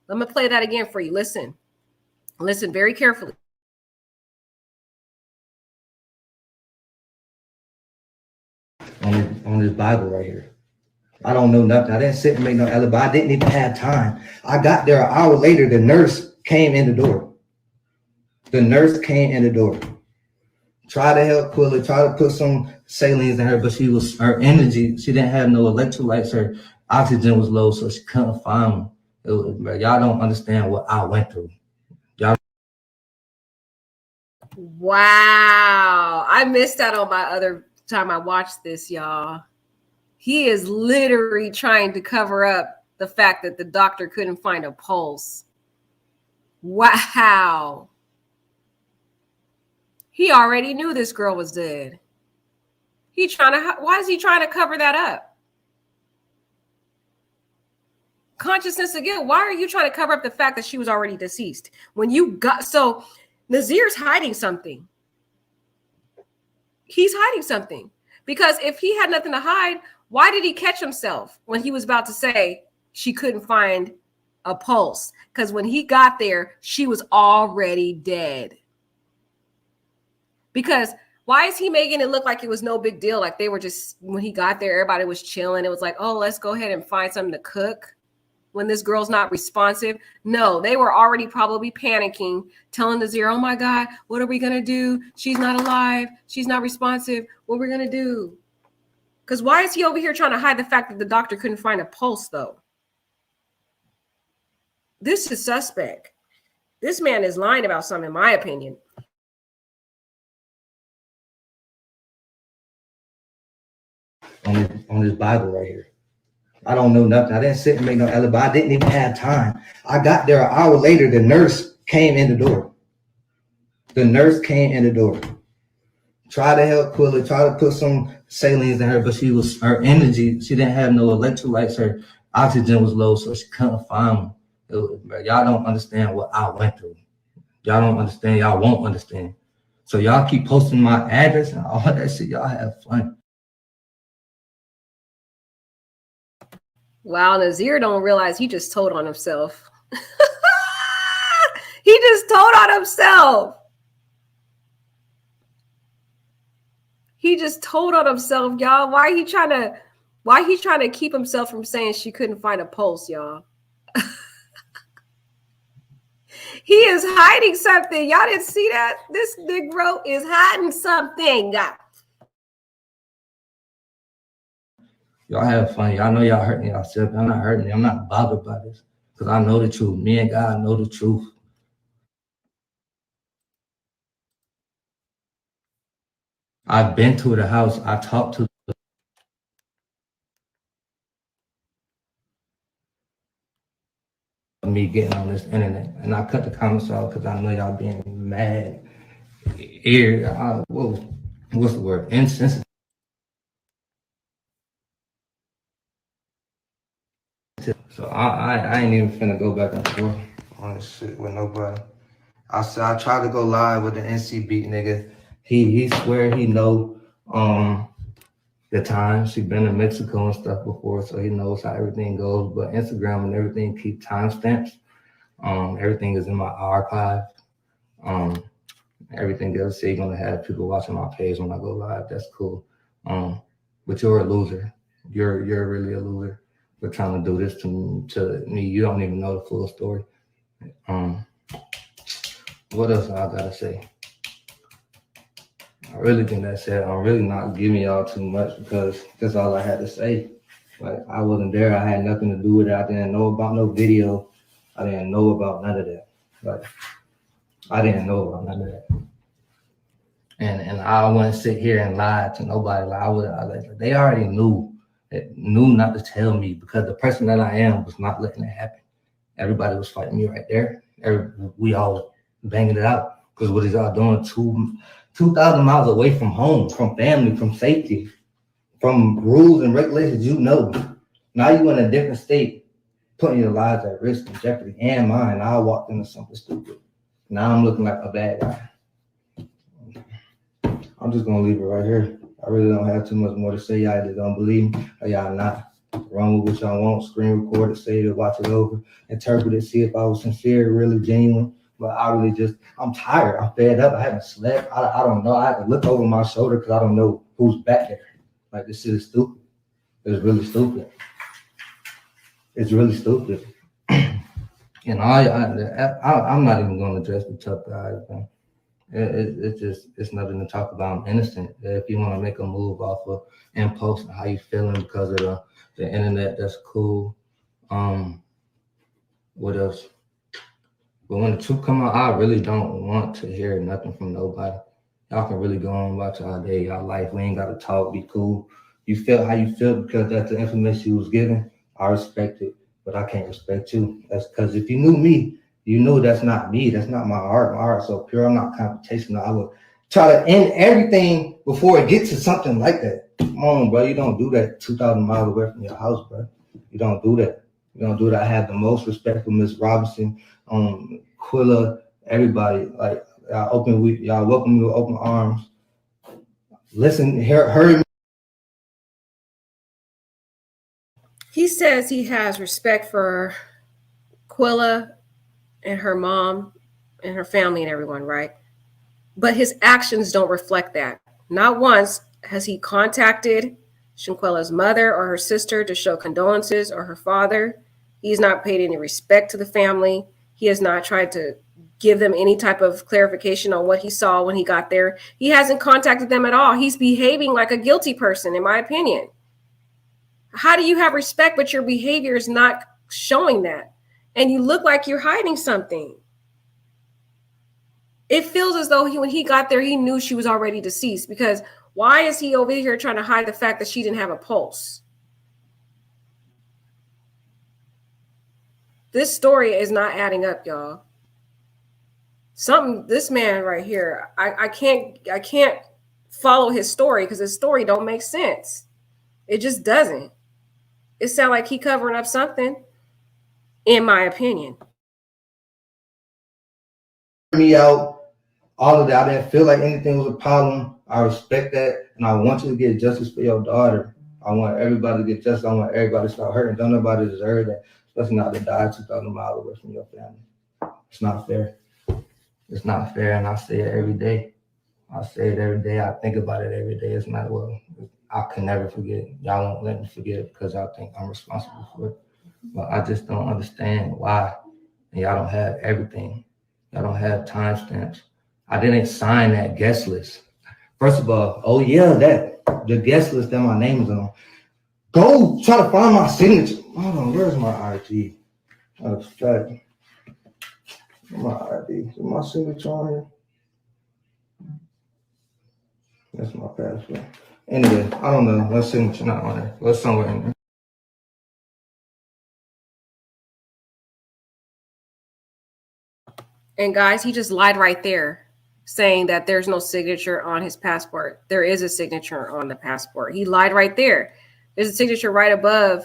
Let me play that again for you. Listen. Listen very carefully. On this Bible right here. I don't know nothing. I didn't sit and make no alibi. I didn't even have time. I got there an hour later. The nurse came in the door. The nurse came in the door. Try to help Quilla, try to put some salines in her, but her energy, she didn't have no electrolytes. Her oxygen was low, so she couldn't find them. Y'all don't understand what I went through. Y'all. Wow. I missed out on my other time I watched this, y'all. He is literally trying to cover up the fact that the doctor couldn't find a pulse. Wow. He already knew this girl was dead. Why is he trying to cover that up? Consciousness again. Why are you trying to cover up the fact that she was already deceased? So Nazir's hiding something. He's hiding something. Because if he had nothing to hide, why did he catch himself when he was about to say she couldn't find a pulse? Because when he got there, she was already dead. Because why is he making it look like it was no big deal? Like they were just, when he got there, everybody was chilling. It was like, oh, let's go ahead and find something to cook when this girl's not responsive. No, they were already probably panicking, telling Nazir, oh my God, what are we going to do? She's not alive. She's not responsive. What are we going to do? Because why is he over here trying to hide the fact that the doctor couldn't find a pulse, though? This is suspect. This man is lying about something, in my opinion. On this Bible right here. I don't know nothing. I didn't sit and make no alibi. I didn't even have time. I got there an hour later. The nurse came in the door. The nurse came in the door. Try to help Quilla, try to put some salines in her, but her energy, she didn't have no electrolytes. Her oxygen was low, so she couldn't find them. Y'all don't understand what I went through. Y'all don't understand. Y'all won't understand. So y'all keep posting my address and all that shit. Y'all have fun. Wow, Nazir don't realize he just told on himself. He just told on himself. He just told on himself, y'all. Why are he trying to Why he trying to keep himself from saying she couldn't find a pulse, y'all? He is hiding something. Y'all didn't see that? This Negro is hiding something. Y'all have fun. Y'all know y'all hurting yourself. I'm not hurting you. I'm not bothered by this because I know the truth. Me and God know the truth. I've been to the house. I talked to me getting on this internet, and I cut the comments off because I know y'all being mad. What's the word? Insensitive. So I ain't even finna go back and forth on this shit with nobody. I said I tried to go live with the NC beat nigga. He swear he know the times. He been to Mexico and stuff before, so he knows how everything goes. But Instagram and everything keep timestamps. Everything is in my archive. Everything else, so you're gonna have people watching my page when I go live. That's cool. But you're a loser. You're really a loser for trying to do this to me. You don't even know the full story. What else I gotta say? I really think that's it. I'm really not giving y'all too much because that's all I had to say. Like, I wasn't there. I had nothing to do with it. I didn't know about no video. I didn't know about none of that. Like, I didn't know about none of that. And I wouldn't sit here and lie to nobody. Like, they already knew not to tell me because the person that I am was not letting it happen. Everybody was fighting me right there. We all banging it out because what is y'all doing? 2,000 miles away from home, from family, from safety, from rules and regulations, you know. Now you in a different state, putting your lives at risk and jeopardy and mine. I walked into something stupid. Now I'm looking like a bad guy. I'm just gonna leave it right here. I really don't have too much more to say. Y'all either don't believe me or y'all not. Run with what y'all want, screen record it, save it, watch it over, interpret it, see if I was sincere, really genuine. But I'm tired. I'm fed up. I haven't slept. I don't know. I have to look over my shoulder because I don't know who's back there. Like, this shit is stupid. It's really stupid. It's really stupid. And I'm not even going to address the tough guys, man. It's nothing to talk about. I'm innocent. If you want to make a move off of impulse and how you feeling because of the internet, that's cool. What else? But when the truth come out, I really don't want to hear nothing from nobody. Y'all can really go on about y'all day, y'all life. We ain't got to talk, be cool. You feel how you feel because that's the information you was given. I respect it, but I can't respect you. That's because if you knew me, you know that's not me. That's not my art. My art's so pure. I'm not computational. I would try to end everything before it gets to something like that. Come on, bro. You don't do that 2,000 miles away from your house, bro. You don't do that. You don't do that. I have the most respect for Miss Robinson, Quilla, everybody. Like, y'all welcome me with open arms. Listen, hear me. He says he has respect for Quilla and her mom and her family and everyone, right? But his actions don't reflect that. Not once has he contacted Shanquella's mother or her sister to show condolences, or her father. He's not paid any respect to the family. He has not tried to give them any type of clarification on what he saw when he got there. He hasn't contacted them at all. He's behaving like a guilty person, in my opinion. How do you have respect, but your behavior is not showing that? And you look like you're hiding something. It feels as though when he got there, he knew she was already deceased, because why is he over here trying to hide the fact that she didn't have a pulse? This story is not adding up, y'all. This man right here, I can't follow his story because his story don't make sense. It just doesn't. It sounds like he covering up something, in my opinion. Me out, all of that. I didn't feel like anything was a problem. I respect that, and I want you to get justice for your daughter. I want everybody to get justice. I want everybody to start hurting. Don't nobody deserve that, especially not to die 2,000 miles away from your family. It's not fair. It's not fair, and I say it every day. I say it every day. I think about it every day. It's not, well, I can never forget it. Y'all won't let me forget it because y'all think I'm responsible for it. But I just don't understand why. And y'all don't have everything. Y'all don't have timestamps. I didn't sign that guest list. First of all, oh yeah, the guest list that my name is on. Go try to find my signature. Hold on, where's my ID? Where's my ID? Is my signature on here? That's my password. Anyway, I don't know. Let's signature not on there. Let's somewhere in there. And guys, he just lied right there, saying that there's no signature on his passport. There is a signature on the passport. He lied right there. There's a signature right above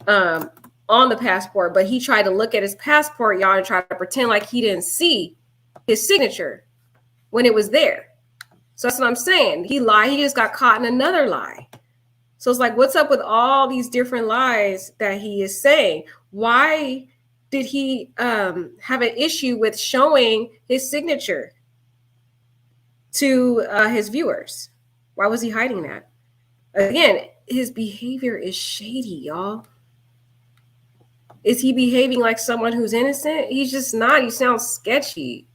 on the passport, but he tried to look at his passport, y'all, and try to pretend like he didn't see his signature when it was there. So that's what I'm saying. He lied. He just got caught in another lie. So it's like, what's up with all these different lies that he is saying? Why did he have an issue with showing his signature to his viewers? Why was he hiding that? Again, his behavior is shady, y'all. Is he behaving like someone who's innocent? He's just not. He sounds sketchy.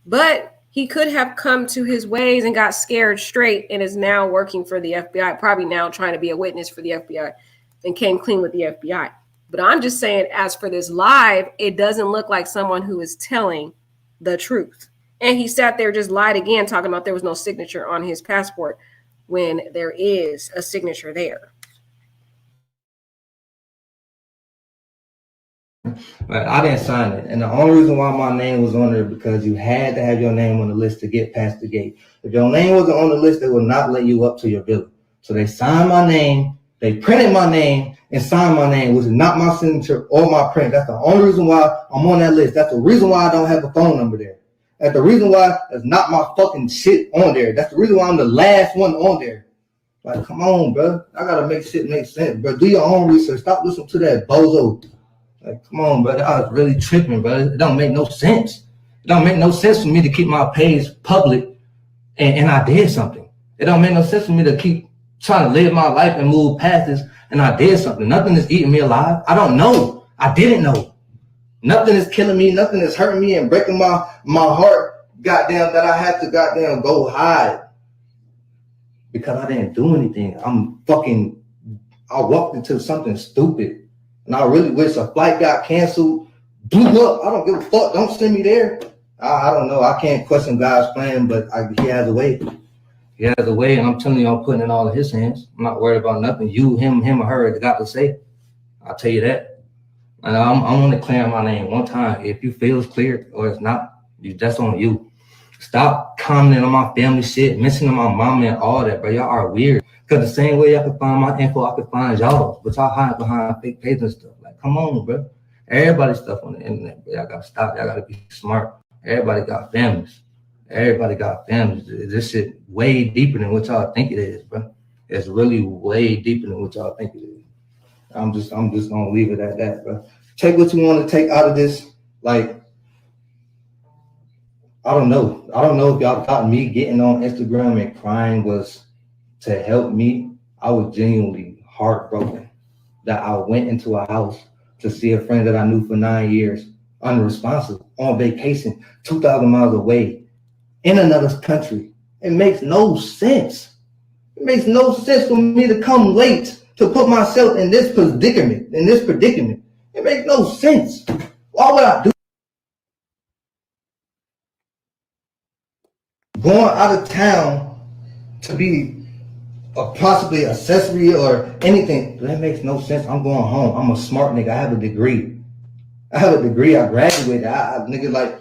But he could have come to his ways and got scared straight and is now working for the FBI, probably now trying to be a witness for the FBI and came clean with the FBI. But I'm just saying, as for this live, it doesn't look like someone who is telling the truth. And he sat there, just lied again, talking about there was no signature on his passport when there is a signature there. Right, I didn't sign it. And the only reason why my name was on there because you had to have your name on the list to get past the gate. If your name wasn't on the list, they would not let you up to your villa. So they signed my name, they printed my name, and signed my name, which is not my signature or my print. That's the only reason why I'm on that list. That's the reason why I don't have a phone number there. That's the reason why there's not my fucking shit on there. That's the reason why I'm the last one on there. Like, come on, bro. I gotta make shit make sense, bro. Do your own research. Stop listening to that bozo. Like, come on, bro. I was really tripping, bro. It don't make no sense. It don't make no sense for me to keep my page public and I did something. It don't make no sense for me to keep trying to live my life and move past this and I did something. Nothing is eating me alive. I don't know. I didn't know. Nothing is killing me. Nothing is hurting me and breaking my heart, goddamn, that I had to goddamn go hide. Because I didn't do anything. I walked into something stupid. And I really wish a flight got canceled, blew up. I don't give a fuck. Don't send me there. I don't know. I can't question God's plan, but he has a way. He has a way, and I'm telling you, I'm putting it all in his hands. I'm not worried about nothing. You, him, or her got to say. I'll tell you that. And I'm only clearing my name one time. If you feel it's clear or it's not, that's on you. Stop commenting on my family shit, mentioning my mama and all that, bro. Y'all are weird. Because the same way y'all can find my info, I can find y'all. But y'all hide behind fake pages and stuff. Like, come on, bro. Everybody's stuff on the internet, bro. Y'all got to stop. Y'all got to be smart. Everybody got families. Everybody got families. This shit way deeper than what y'all think it is, bro. It's really way deeper than what y'all think it is. I'm just gonna leave it at that, bro. Take what you want to take out of this. Like, I don't know. I don't know if y'all thought me getting on Instagram and crying was to help me. I was genuinely heartbroken that I went into a house to see a friend that I knew for 9 years, unresponsive, on vacation, 2,000 miles away, in another country. It makes no sense. It makes no sense for me to come late to put myself in this predicament. It makes no sense. Why would I do going out of town to be a possibly accessory or anything? That makes no sense. I'm going home. I'm a smart nigga. I have a degree. I graduated. Nigga, like,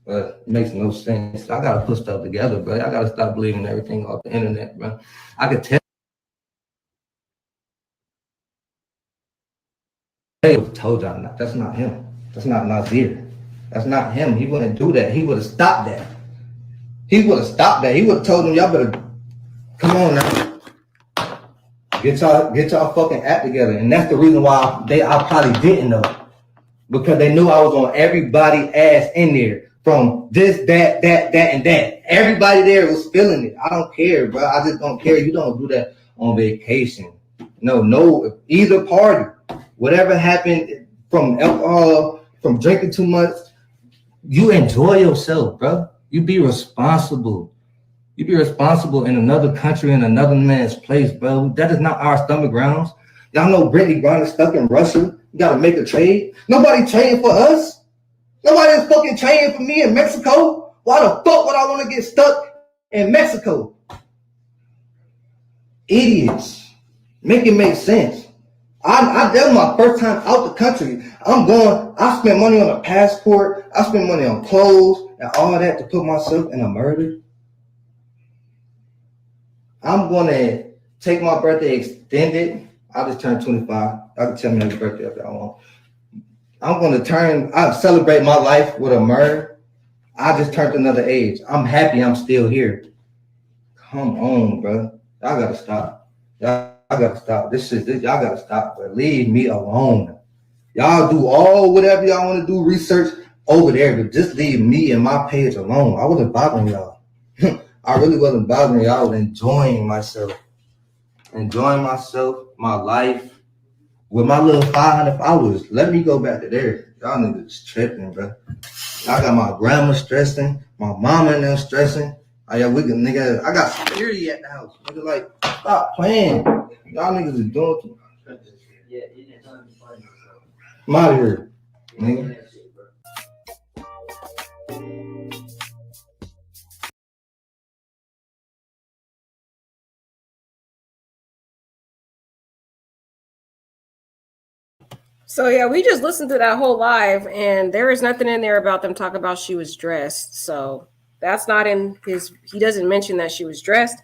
but it makes no sense. I gotta put stuff together, bro. I gotta stop believing everything off the internet, bro. I could tell. I told y'all not. That's not him. That's not Nazir. That's not him. He wouldn't do that. He would have stopped that. He would have told them, y'all better come on now. Get y'all fucking act together. And that's the reason why I probably didn't know. Because they knew I was on everybody's ass in there. from this, that, and that. Everybody there was feeling it. I don't care, bro. I just don't care. You don't do that on vacation. No, either party. Whatever happened from alcohol, from drinking too much, you enjoy yourself, bro. You be responsible. You be responsible in another country, in another man's place, bro. That is not our stomach grounds. Y'all know Brittany Griner is stuck in Russia. You gotta make a trade. Nobody trading for us. Nobody is fucking trading for me in Mexico. Why the fuck would I want to get stuck in Mexico? Idiots. Make it make sense. That was my first time out the country. I spent money on a passport. I spent money on clothes and all that to put myself in a murder. I'm going to take my birthday extended. I just turned 25. I can tell me happy birthday if y'all want. I'm going to celebrate my life with a murder. I just turned another age. I'm happy I'm still here. Come on, bro. Y'all got to stop. Y'all got to stop. Y'all got to stop, bro. Leave me alone. Y'all do whatever y'all want to do, research over there, but just leave me and my page alone. I wasn't bothering y'all. I really wasn't bothering y'all. I was enjoying myself, my life. With my little 500 followers, let me go back to there. Y'all niggas tripping, bro. I got my grandma stressing, my mama and them stressing. I got security at the house. Nigga, like, stop playing. Y'all niggas is doing too much. I'm out of here, nigga. So yeah, we just listened to that whole live, and there is nothing in there about them talking about she was dressed. So that's not in his. He doesn't mention that she was dressed,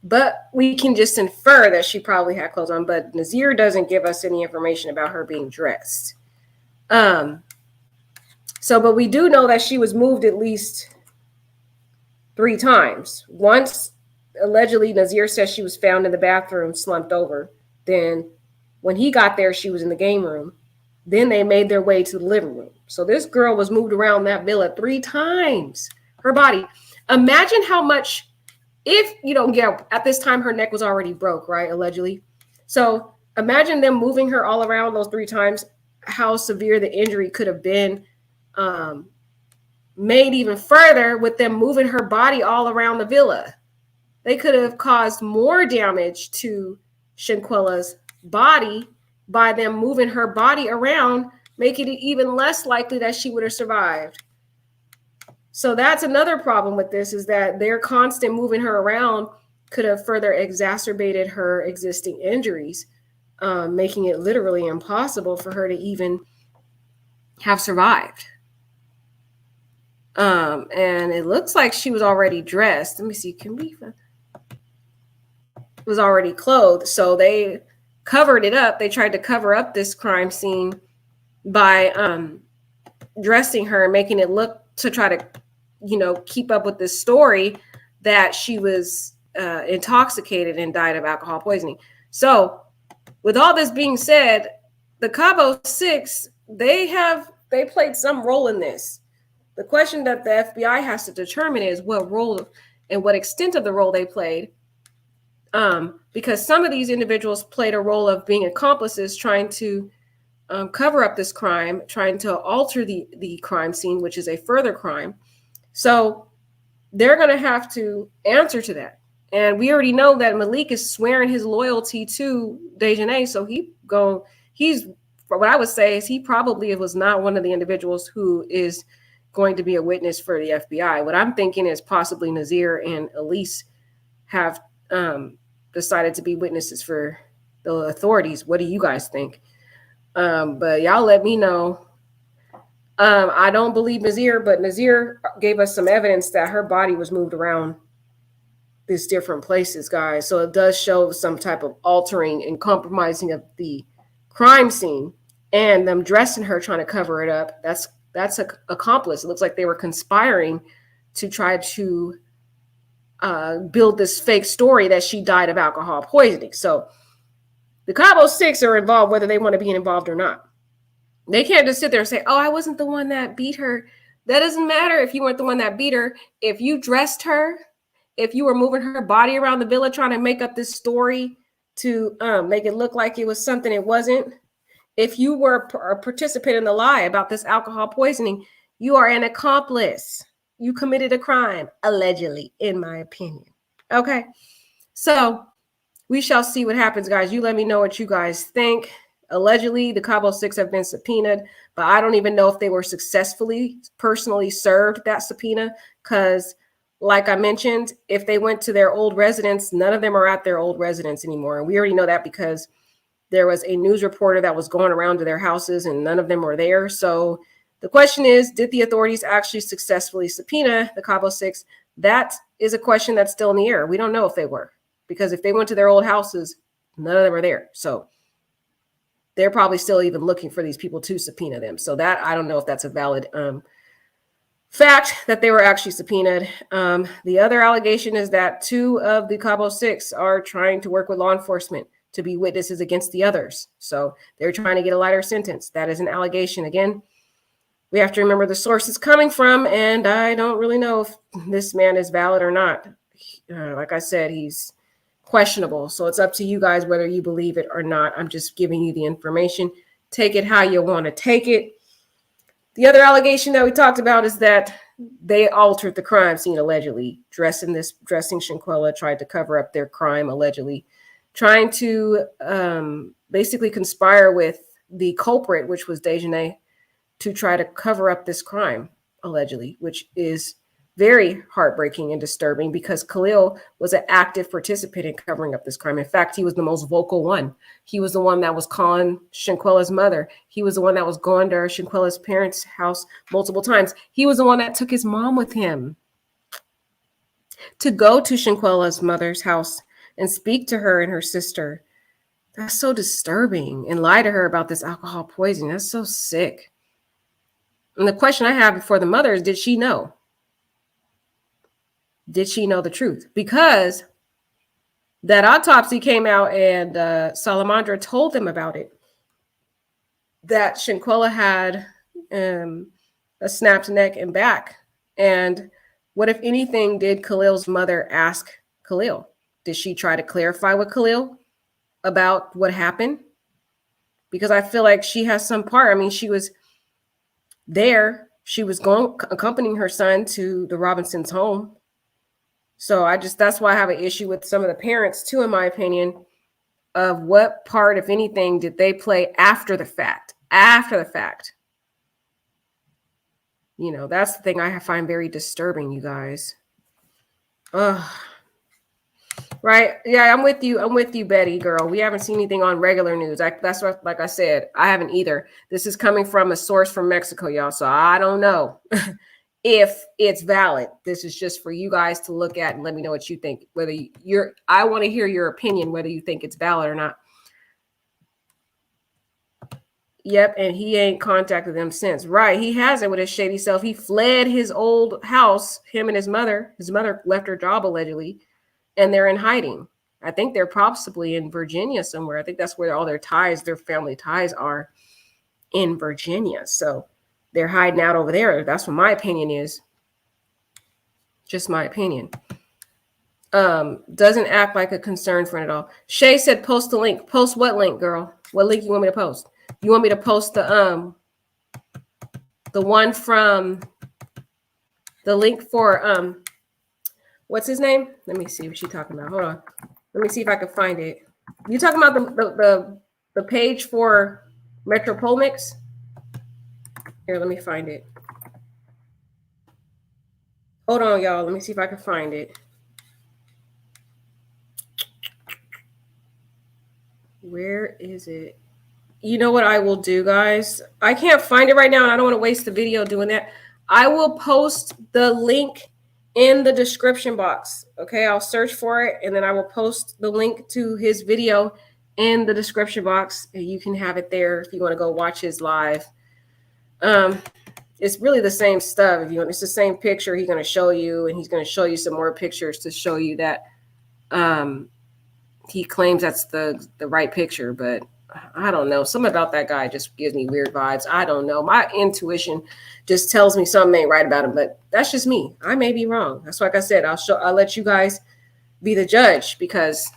but we can just infer that she probably had clothes on. But Nazir doesn't give us any information about her being dressed. But we do know that she was moved at least 3 times. Once, allegedly, Nazir says she was found in the bathroom, slumped over. Then, when he got there, she was in the game room. Then they made their way to the living room. So this girl was moved around that villa 3 times. Her body. Imagine how much, if you don't get, at this time, her neck was already broke, right? Allegedly. So imagine them moving her all around those 3 times, how severe the injury could have been made even further with them moving her body all around the villa. They could have caused more damage to Shanquella's body by them moving her body around, making it even less likely that she would have survived. So that's another problem with this, is that their constant moving her around could have further exacerbated her existing injuries, making it literally impossible for her to even have survived. And it looks like she was already dressed. Let me see. Was already clothed. So they covered it up. They tried to cover up this crime scene by dressing her and making it look, to try to, keep up with this story that she was intoxicated and died of alcohol poisoning. So with all this being said, the Cabo 6, they played some role in this. The question that the FBI has to determine is what role and what extent of the role they played. Because some of these individuals played a role of being accomplices, trying to cover up this crime, trying to alter the crime scene, which is a further crime. So they're going to have to answer to that. And we already know that Malik is swearing his loyalty to Dejanay. So what I would say is he probably was not one of the individuals who is going to be a witness for the FBI. What I'm thinking is possibly Nazir and Elise have decided to be witnesses for the authorities. What do you guys think? But y'all let me know. I don't believe Nazir, but Nazir gave us some evidence that her body was moved around these different places, guys. So it does show some type of altering and compromising of the crime scene, and them dressing her, trying to cover it up. That's an accomplice. It looks like they were conspiring to try to build this fake story that she died of alcohol poisoning. So the Cabo 6 are involved, whether they want to be involved or not. They can't just sit there and say, oh, I wasn't the one that beat her. That doesn't matter if you weren't the one that beat her. If you dressed her, if you were moving her body around the villa trying to make up this story to make it look like it was something it wasn't, if you were a participant in the lie about this alcohol poisoning, you are an accomplice. You committed a crime, allegedly, in my opinion. Okay, so we shall see what happens, guys. You let me know what you guys think. Allegedly, the Cabo Six have been subpoenaed, but I don't even know if they were successfully personally served that subpoena, because like I mentioned, if they went to their old residence, none of them are at their old residence anymore. And we already know that because there was a news reporter that was going around to their houses and none of them were there. So the question is, did the authorities actually successfully subpoena the Cabo Six? That is a question that's still in the air. We don't know if they were, because if they went to their old houses, none of them are there. So they're probably still even looking for these people to subpoena them. So that, I don't know if that's a valid fact that they were actually subpoenaed. The other allegation is that 2 of the Cabo Six are trying to work with law enforcement to be witnesses against the others. So they're trying to get a lighter sentence. That is an allegation. Again, we have to remember the source it's coming from, and I don't really know if this man is valid or not. Like I said, he's questionable. So it's up to you guys whether you believe it or not. I'm just giving you the information. Take it how you want to take it. The other allegation that we talked about is that they altered the crime scene, allegedly. Dressing Shanquella, tried to cover up their crime, allegedly. Trying to basically conspire with the culprit, which was Dejanay, to try to cover up this crime, allegedly, which is very heartbreaking and disturbing because Khalil was an active participant in covering up this crime. In fact, he was the most vocal one. He was the one that was calling Shanquella's mother. He was the one that was going to Shanquella's parents' house multiple times. He was the one that took his mom with him to go to Shanquella's mother's house and speak to her and her sister. That's so disturbing. And lie to her about this alcohol poisoning. That's so sick. And the question I have for the mother is, did she know? Did she know the truth? Because that autopsy came out and Salamandra told them about it. That Shanquella had a snapped neck and back. And what, if anything, did Khalil's mother ask Khalil? Did she try to clarify with Khalil about what happened? Because I feel like she has some part. I mean, she was there. She was accompanying her son to the Robinsons' home. So that's why I have an issue with some of the parents too, in my opinion, of what part, if anything, did they play after the fact? After the fact. You know, that's the thing I find very disturbing, you guys. Ugh. Right. Yeah, I'm with you. I'm with you, Betty, girl. We haven't seen anything on regular news. That's what, like I said, I haven't either. This is coming from a source from Mexico, y'all. So I don't know if it's valid. This is just for you guys to look at and let me know what you think. Whether I want to hear your opinion, whether you think it's valid or not. Yep, and he ain't contacted them since. Right, he hasn't with his shady self. He fled his old house, him and his mother. His mother left her job, allegedly, and they're in hiding. I think they're possibly in Virginia somewhere. I think that's where all their ties, their family ties are, in Virginia. So they're hiding out over there. That's what my opinion is. Just my opinion. Doesn't act like a concern friend at all. Shay said post the link. Post what link, girl? What link you want me to post? You want me to post the one from the link for what's his name? Let me see what she's talking about. Hold on. Let me see if I can find it. You talking about the page for Metropolmix? Here, let me find it. Hold on, y'all. Let me see if I can find it. Where is it? You know what I will do, guys? I can't find it right now, and I don't want to waste the video doing that. I will post the link in the description box. Okay, I'll search for it, and then I will post the link to his video in the description box. And you can have it there if you want to go watch his live. It's really the same stuff. If you want, it's the same picture he's going to show you, and he's going to show you some more pictures to show you that he claims that's the right picture, but I don't know. Something about that guy just gives me weird vibes. I don't know. My intuition just tells me something ain't right about him, but that's just me. I may be wrong. That's like I said, I'll let you guys be the judge because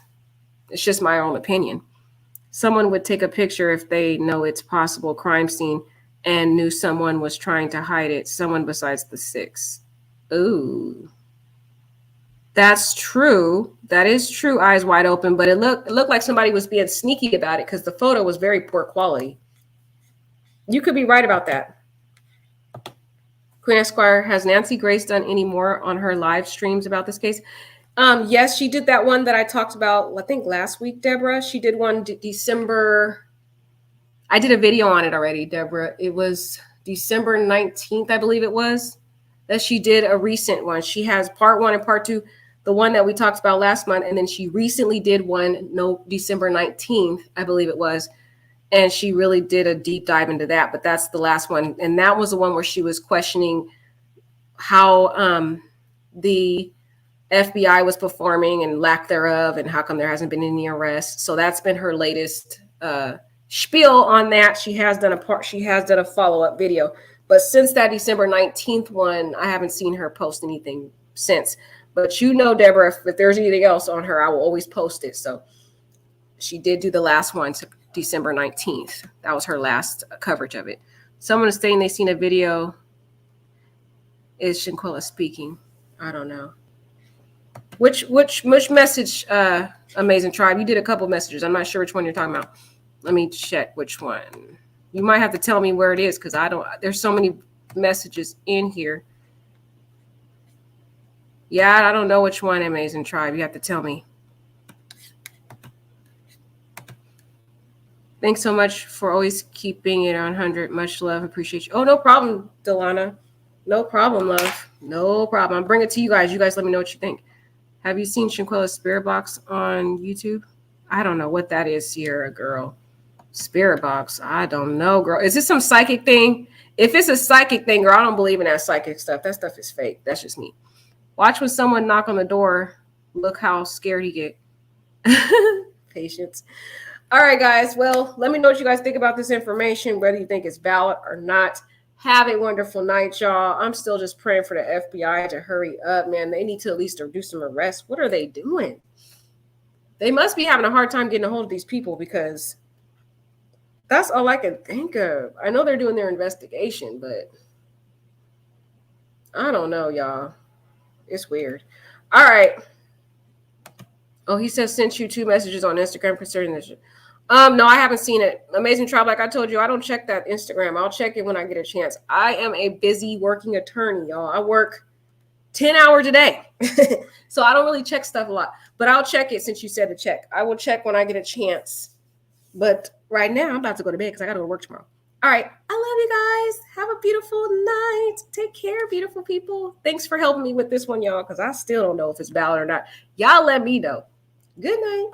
it's just my own opinion. Someone would take a picture if they know it's possible crime scene and knew someone was trying to hide it. Someone besides the 6. Ooh. That's true. That is true. Eyes wide open, but it looked like somebody was being sneaky about it because the photo was very poor quality. You could be right about that. Queen Esquire, has Nancy Grace done any more on her live streams about this case? Yes, she did that one that I talked about, I think last week, Deborah. She did one December. I did a video on it already, Deborah. It was December 19th, I believe it was, that she did a recent one. She has part 1 and part 2. The one that we talked about last month, and then she recently did one, December 19th, I believe it was, and she really did a deep dive into that, but that's the last one, and that was the one where she was questioning how the FBI was performing and lack thereof, and how come there hasn't been any arrests. So that's been her latest spiel on that. She has done a follow-up video, but since that December 19th one, I haven't seen her post anything since. But you know, Deborah, if there's anything else on her, I will always post it. So she did do the last one, December 19th. That was her last coverage of it. Someone is saying they've seen a video. Is Shanquella speaking? I don't know. Which message, Amazing Tribe? You did a couple messages. I'm not sure which one you're talking about. Let me check which one. You might have to tell me where it is because there's so many messages in here. Yeah, I don't know which one, Amazing Tribe. You have to tell me. Thanks so much for always keeping it on 100. Much love. Appreciate you. Oh, no problem, Delana. No problem, love. No problem. I'll bring it to you guys. You guys let me know what you think. Have you seen Shanquella's Spirit Box on YouTube? I don't know what that is, Sierra girl. Spirit Box. I don't know, girl. Is this some psychic thing? If it's a psychic thing, girl, I don't believe in that psychic stuff. That stuff is fake. That's just me. Watch when someone knock on the door. Look how scared he get. Patience. All right, guys. Well, let me know what you guys think about this information, whether you think it's valid or not. Have a wonderful night, y'all. I'm still just praying for the FBI to hurry up, man. They need to at least do some arrests. What are they doing? They must be having a hard time getting a hold of these people because that's all I can think of. I know they're doing their investigation, but I don't know, y'all. It's weird. All right. Oh, he says sent you 2 messages on Instagram concerning this. No, I haven't seen it. Amazing Tribe, like I told you, I don't check that Instagram. I'll check it when I get a chance. I am a busy working attorney, y'all. I work 10 hours a day. So I don't really check stuff a lot. But I'll check it since you said to check. I will check when I get a chance. But right now, I'm about to go to bed because I got to go to work tomorrow. All right. I love you guys. Have a beautiful night. Take care, beautiful people. Thanks for helping me with this one, y'all, because I still don't know if it's valid or not. Y'all let me know. Good night.